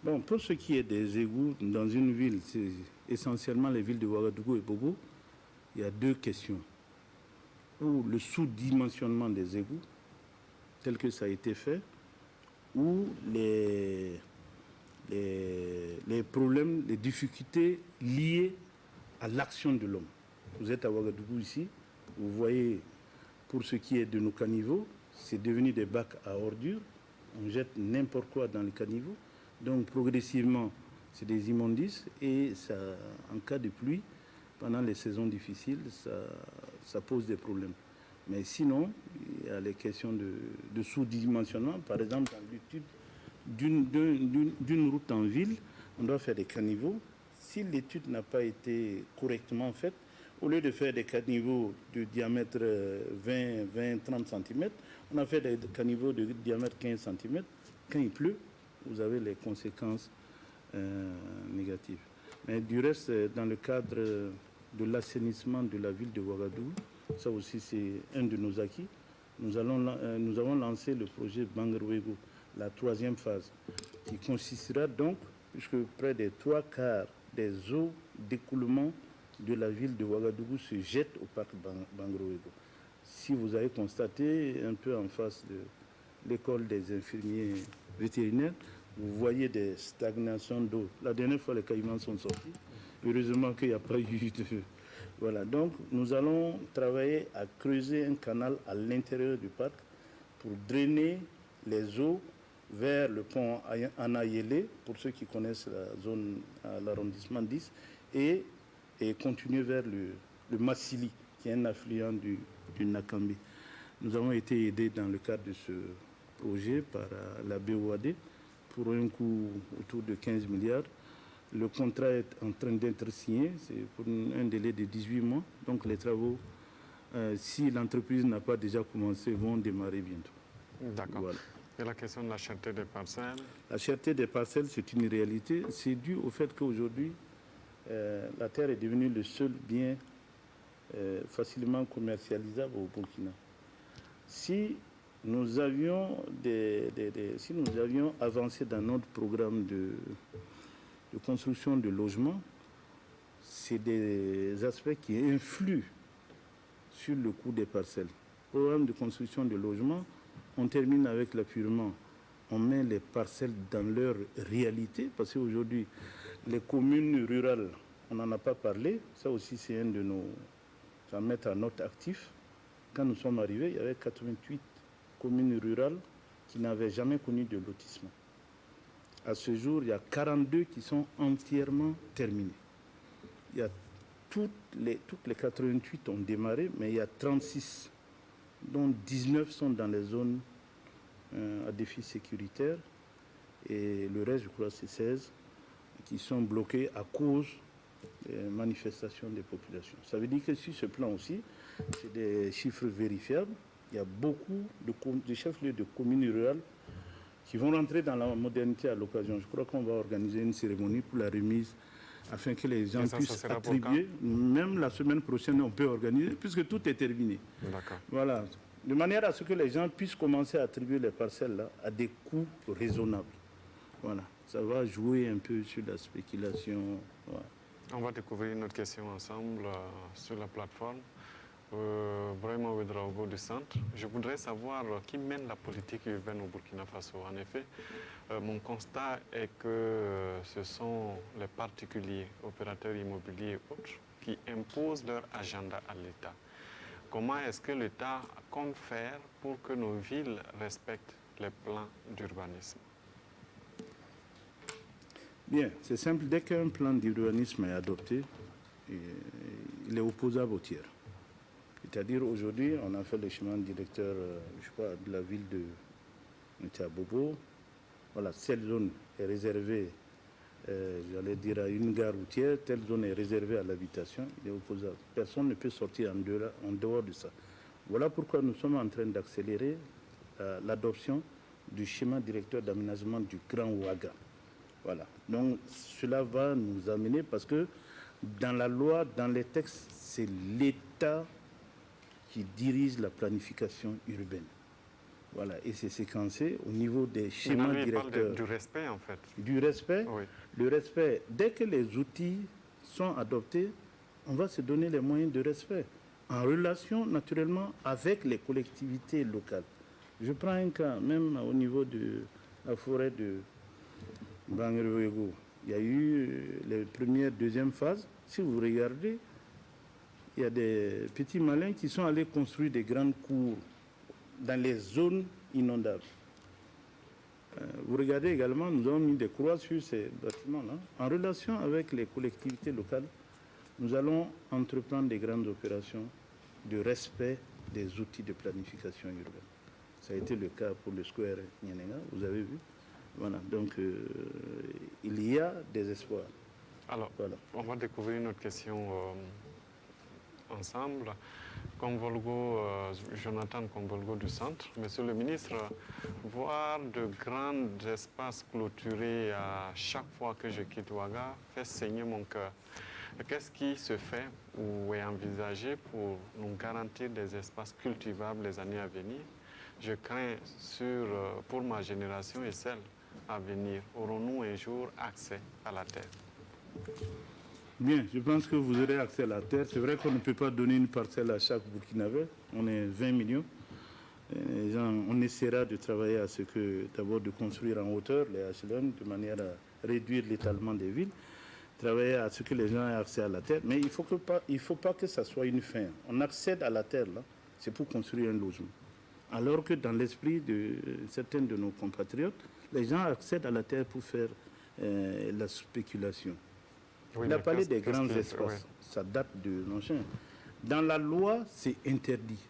Bon, pour ce qui est des égouts dans une ville, c'est essentiellement les villes de Ouagadougou et Bobo, il y a deux questions. Ou le sous-dimensionnement des égouts, tel que ça a été fait, ou les problèmes, les difficultés liées à l'action de l'homme. Vous êtes à Ouagadougou ici, vous voyez, pour ce qui est de nos caniveaux, c'est devenu des bacs à ordures, on jette n'importe quoi dans les caniveaux, donc progressivement, c'est des immondices, et ça, en cas de pluie, pendant les saisons difficiles, ça pose des problèmes. Mais sinon, il y a les questions de sous-dimensionnement. Par exemple, dans l'étude d'une route en ville, on doit faire des caniveaux. Si l'étude n'a pas été correctement faite, au lieu de faire des caniveaux de diamètre 20-30 cm, on a fait des caniveaux de diamètre 15 cm. Quand il pleut, vous avez les conséquences négatives. Mais du reste, dans le cadre de l'assainissement de la ville de Ouagadougou, ça aussi c'est un de nos acquis. Nous avons lancé le projet Bangerwego, la 3e phase, qui consistera donc, puisque près des 3/4 des eaux d'écoulement de la ville de Ouagadougou se jettent au parc Bangerwego. Si vous avez constaté, un peu en face de l'école des infirmiers vétérinaires, vous voyez des stagnations d'eau. La dernière fois, les caïmans sont sortis. Heureusement qu'il n'y a pas eu de... Voilà, donc nous allons travailler à creuser un canal à l'intérieur du parc pour drainer les eaux vers le pont Anayele, pour ceux qui connaissent la zone à l'arrondissement 10, et continuer vers le Massili, qui est un affluent du Nakambe. Nous avons été aidés dans le cadre de ce projet par la BOAD pour un coût autour de 15 milliards. Le contrat est en train d'être signé, c'est pour un délai de 18 mois. Donc les travaux, si l'entreprise n'a pas déjà commencé, vont démarrer bientôt. D'accord. Voilà. Et la question de la cherté des parcelles? La cherté des parcelles, c'est une réalité. C'est dû au fait qu'aujourd'hui, la terre est devenue le seul bien facilement commercialisable au Burkina. Si nous avions avancé dans notre programme de construction de logements, c'est des aspects qui influent sur le coût des parcelles. Programme de construction de logements, on termine avec l'appurement. On met les parcelles dans leur réalité, parce qu'aujourd'hui, les communes rurales, on n'en a pas parlé, ça aussi c'est un de nos... à mettre à notre actif. Quand nous sommes arrivés, il y avait 88 communes rurales qui n'avaient jamais connu de lotissement. À ce jour, il y a 42 qui sont entièrement terminées. Il y a toutes les 88 ont démarré, mais il y a 36, dont 19 sont dans les zones à défi sécuritaire, et le reste, je crois, c'est 16, qui sont bloqués à cause des manifestations des populations. Ça veut dire que sur ce plan aussi, c'est des chiffres vérifiables. Il y a beaucoup de chefs-lieux de communes rurales qui vont rentrer dans la modernité à l'occasion. Je crois qu'on va organiser une cérémonie pour la remise afin que les gens puissent attribuer. Même la semaine prochaine, on peut organiser, puisque tout est terminé. D'accord. Voilà. De manière à ce que les gens puissent commencer à attribuer les parcelles là à des coûts raisonnables. Voilà. Ça va jouer un peu sur la spéculation. Voilà. On va découvrir une autre question ensemble sur la plateforme. Vraiment Ouedraogo du centre. Je voudrais savoir qui mène la politique urbaine au Burkina Faso. En effet, mon constat est que ce sont les particuliers, opérateurs immobiliers et autres, qui imposent leur agenda à l'État. Comment est-ce que l'État compte faire pour que nos villes respectent les plans d'urbanisme? Bien, c'est simple. Dès qu'un plan d'urbanisme est adopté, il est opposable au tiers. C'est-à-dire, aujourd'hui, on a fait le chemin directeur, je crois, de la ville de Ntiabobo. Voilà, cette zone est réservée j'allais dire, à une gare routière, telle zone est réservée à l'habitation, il est opposable. Personne ne peut sortir en dehors de ça. Voilà pourquoi nous sommes en train d'accélérer l'adoption du schéma directeur d'aménagement du Grand Ouaga. Voilà. Donc cela va nous amener, parce que dans la loi, dans les textes, c'est l'État qui dirige la planification urbaine. Voilà, et c'est séquencé au niveau des schémas directeurs. Parle du respect, en fait. Du respect, oui. Le respect. Dès que les outils sont adoptés, on va se donner les moyens de respect, en relation naturellement avec les collectivités locales. Je prends un cas, même au niveau de la forêt de Bangeruego. Il y a eu les premières, deuxième phases. Si vous regardez, il y a des petits malins qui sont allés construire des grandes cours dans les zones inondables. Vous regardez également, nous avons mis des croix sur ces bâtiments-là. En relation avec les collectivités locales, nous allons entreprendre des grandes opérations de respect des outils de planification urbaine. Ça a été le cas pour le square Nyenenga, vous avez vu. Voilà, donc il y a des espoirs. Alors, voilà. On va découvrir une autre question ensemble. Jonathan Combolgo du centre. Monsieur le ministre, voir de grands espaces clôturés à chaque fois que je quitte Ouaga fait saigner mon cœur. Qu'est-ce qui se fait ou est envisagé pour nous garantir des espaces cultivables les années à venir? Je crains pour ma génération et celle à venir. Aurons-nous un jour accès à la terre? Bien, je pense que vous aurez accès à la terre. C'est vrai qu'on ne peut pas donner une parcelle à chaque Burkinabé. On est 20 millions. On essaiera de travailler à ce que, d'abord, de construire en hauteur les HLM de manière à réduire l'étalement des villes, travailler à ce que les gens aient accès à la terre. Mais il ne faut pas que ça soit une fin. On accède à la terre, là, c'est pour construire un logement. Alors que dans l'esprit de certains de nos compatriotes, les gens accèdent à la terre pour faire la spéculation. Oui, il a parlé des grands espaces. Oui. Ça date de l'ancien. Dans la loi, c'est interdit.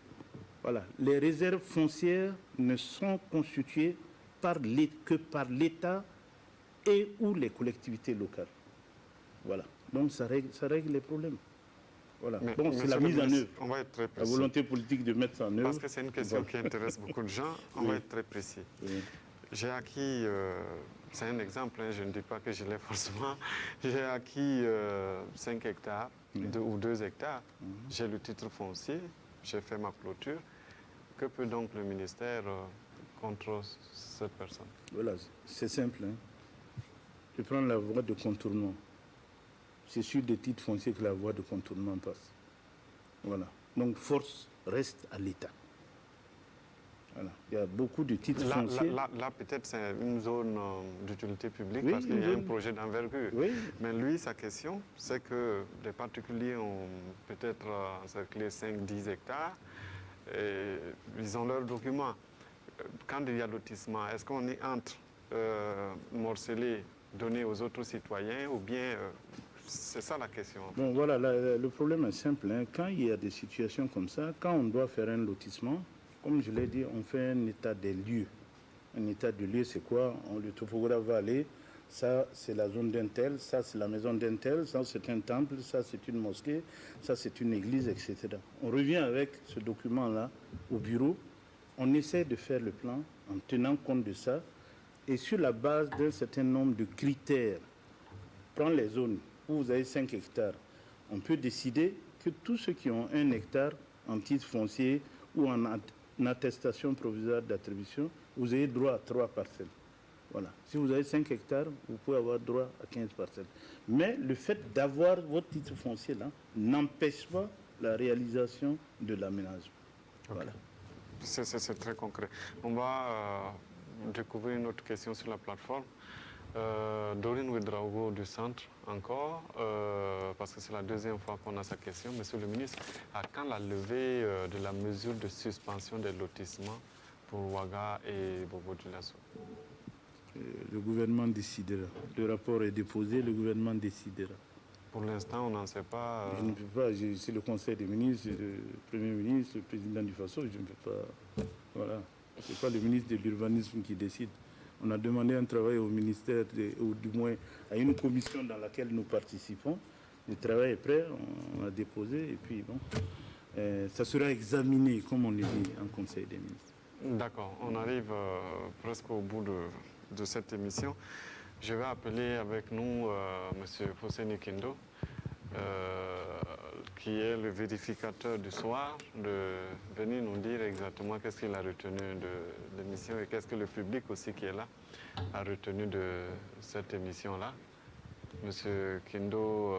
Voilà. Les réserves foncières ne sont constituées que par l'État et ou les collectivités locales. Voilà. Donc ça règle les problèmes. Voilà. Bon, c'est la mise en œuvre. On va être très précis. La volonté politique de mettre ça en œuvre. Parce que c'est une question qui intéresse beaucoup de gens. On va être très précis. Oui. J'ai acquis, c'est un exemple, hein, je ne dis pas que je l'ai forcément, j'ai acquis 5 hectares ou 2 hectares. J'ai le titre foncier, j'ai fait ma clôture. Que peut donc le ministère contre cette personne? Voilà, c'est simple. Hein. Je prends la voie de contournement. C'est sur des titres fonciers que la voie de contournement passe. Voilà. Donc, force reste à l'État. Voilà. Il y a beaucoup de titres fonciers. Là peut-être, c'est une zone d'utilité publique, oui, parce qu'il y a un projet d'envergure. Oui. Mais lui, sa question, c'est que les particuliers ont peut-être encerclé 5-10 hectares. Et ils ont leurs documents. Quand il y a lotissement, est-ce qu'on est entre morceler, donner aux autres citoyens, ou bien c'est ça la question? Bon, voilà, le problème est simple. Hein. Quand il y a des situations comme ça, quand on doit faire un lotissement, comme je l'ai dit, on fait un état des lieux. Un état de lieu, c'est quoi? Le topographe va aller, ça c'est la zone d'un tel, ça c'est la maison d'un tel, ça c'est un temple, ça c'est une mosquée, ça c'est une église, etc. On revient avec ce document-là au bureau, on essaie de faire le plan en tenant compte de ça, et sur la base d'un certain nombre de critères, prendre les zones où vous avez 5 hectares, on peut décider que tous ceux qui ont 1 hectare en titre foncier ou en attestation provisoire d'attribution, vous avez droit à 3 parcelles. Voilà. Si vous avez 5 hectares, vous pouvez avoir droit à 15 parcelles. Mais le fait d'avoir votre titre foncier là n'empêche pas la réalisation de l'aménagement. Okay. Voilà. C'est très concret. On va découvrir une autre question sur la plateforme. Dorine Ouedraogo du centre, encore, parce que c'est la deuxième fois qu'on a sa question. Monsieur le ministre, à quand la levée de la mesure de suspension des lotissements pour Ouaga et Bobo-Dioulasso? Le gouvernement décidera. Le rapport est déposé, le gouvernement décidera. Pour l'instant, on n'en sait pas. Je ne peux pas. C'est le Conseil des ministres, le Premier ministre, le Président du Faso. Je ne peux pas. Voilà. Ce n'est pas le ministre de l'Urbanisme qui décide. On a demandé un travail au ministère, ou du moins à une commission dans laquelle nous participons. Le travail est prêt, on a déposé et puis bon, ça sera examiné, comme on le dit, en Conseil des ministres. D'accord, on arrive presque au bout de cette émission. Je vais appeler avec nous M. Fosseni Kindo, qui est le vérificateur du soir, de venir nous dire exactement qu'est-ce qu'il a retenu de l'émission et qu'est-ce que le public aussi qui est là a retenu de cette émission-là. Monsieur Kindo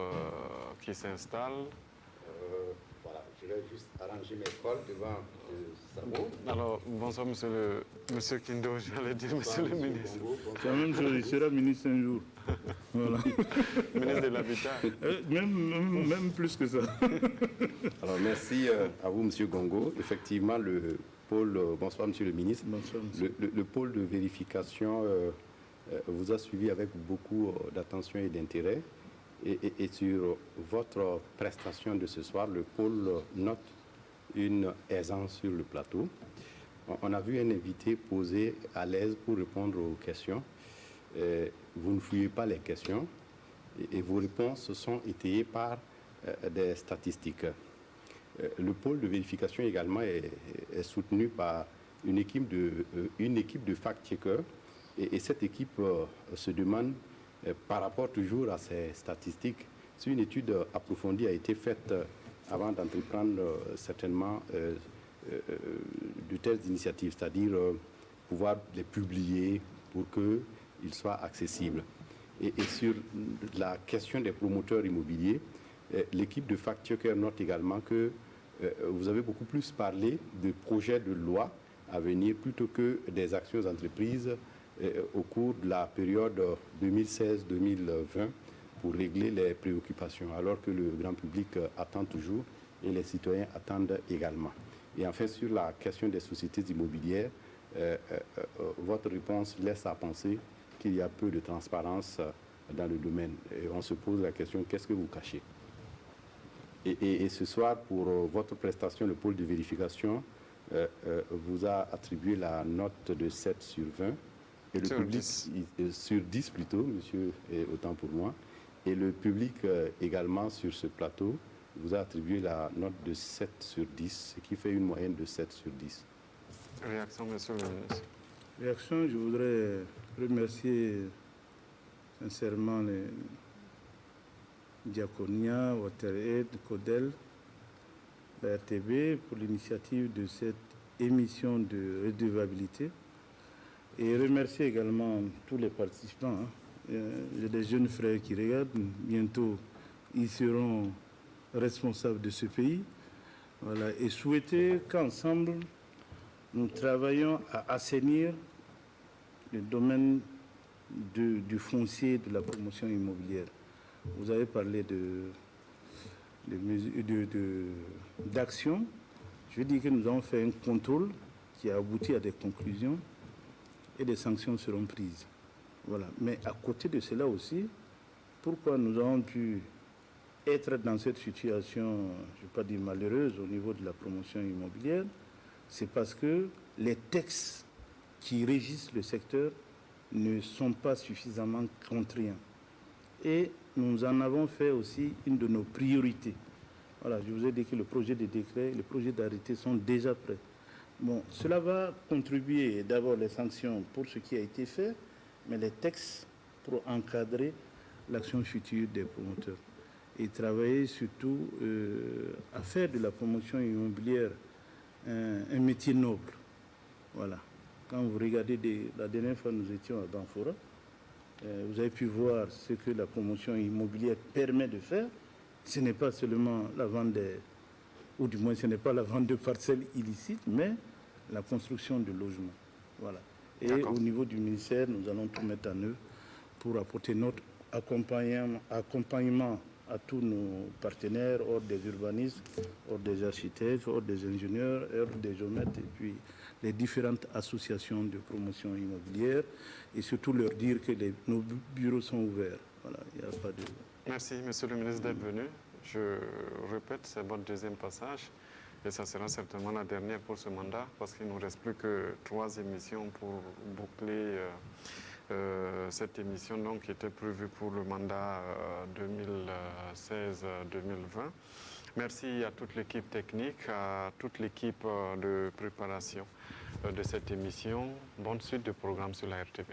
qui s'installe. Voilà, je vais juste arranger mes cols devant Sabo. Alors, bonsoir monsieur Kindo, j'allais dire monsieur le ministre. C'est la même chose, il sera ministre un jour. Voilà. Ministre de l'Habitat. Même plus que ça. Alors, merci à vous, monsieur Gongo. Effectivement, le pôle, bonsoir monsieur le ministre. Bonsoir, monsieur. Le pôle de vérification vous a suivi avec beaucoup d'attention et d'intérêt. Et sur votre prestation de ce soir, le pôle note une aisance sur le plateau. On a vu un invité posé à l'aise pour répondre aux questions. Vous ne fouillez pas les questions et vos réponses sont étayées par des statistiques. Le pôle de vérification également est soutenu par une équipe de fact-checkers et cette équipe se demande par rapport toujours à ces statistiques, si une étude approfondie a été faite avant d'entreprendre certainement de telles initiatives, c'est-à-dire pouvoir les publier pour qu'ils soient accessibles. Et sur la question des promoteurs immobiliers, l'équipe de fact-checker note également que vous avez beaucoup plus parlé de projets de loi à venir plutôt que des actions entreprises au cours de la période 2016-2020 pour régler les préoccupations, alors que le grand public attend toujours et les citoyens attendent également. Et enfin, sur la question des sociétés immobilières, votre réponse laisse à penser qu'il y a peu de transparence dans le domaine. Et on se pose la question, qu'est-ce que vous cachez? Et ce soir, pour votre prestation, le pôle de vérification vous a attribué la note de 7 sur 20. Et le public, sur 10 plutôt, monsieur, et autant pour moi. Et le public également sur ce plateau vous a attribué la note de 7 sur 10, ce qui fait une moyenne de 7 sur 10. Réaction, monsieur le ministre. Réaction, je voudrais remercier sincèrement les Diaconia, WaterAid, CODEL, la RTB pour l'initiative de cette émission de redevabilité. Et remercier également tous les participants. J'ai des jeunes frères qui regardent. Bientôt, ils seront responsables de ce pays. Voilà. Et souhaiter qu'ensemble, nous travaillions à assainir le domaine du foncier de la promotion immobilière. Vous avez parlé d'action. Je veux dire que nous avons fait un contrôle qui a abouti à des conclusions et des sanctions seront prises. Voilà. Mais à côté de cela aussi, pourquoi nous avons pu être dans cette situation, je ne vais pas dire malheureuse, au niveau de la promotion immobilière, c'est parce que les textes qui régissent le secteur ne sont pas suffisamment contraignants. Et nous en avons fait aussi une de nos priorités. Voilà, je vous ai dit que le projet de décret et le projet d'arrêté sont déjà prêts. Bon, cela va contribuer d'abord les sanctions pour ce qui a été fait, mais les textes pour encadrer l'action future des promoteurs. Et travailler surtout à faire de la promotion immobilière un métier noble. Voilà. Quand vous regardez, la dernière fois nous étions à Banfora, vous avez pu voir ce que la promotion immobilière permet de faire. Ce n'est pas seulement la vente ou du moins ce n'est pas la vente de parcelles illicites, mais la construction de logements. Voilà. Et au niveau du ministère, nous allons tout mettre en œuvre pour apporter notre accompagnement à tous nos partenaires, hors des urbanistes, hors des architectes, hors des ingénieurs, hors des géomètres, et puis les différentes associations de promotion immobilière, et surtout leur dire que nos bureaux sont ouverts. Voilà, il n'y a pas de... Merci, monsieur le ministre, d'être venu. Je répète, c'est votre deuxième passage. Et ça sera certainement la dernière pour ce mandat parce qu'il ne nous reste plus que 3 émissions pour boucler cette émission donc, qui était prévue pour le mandat 2016-2020. Merci à toute l'équipe technique, à toute l'équipe de préparation de cette émission. Bonne suite de programme sur la RTV.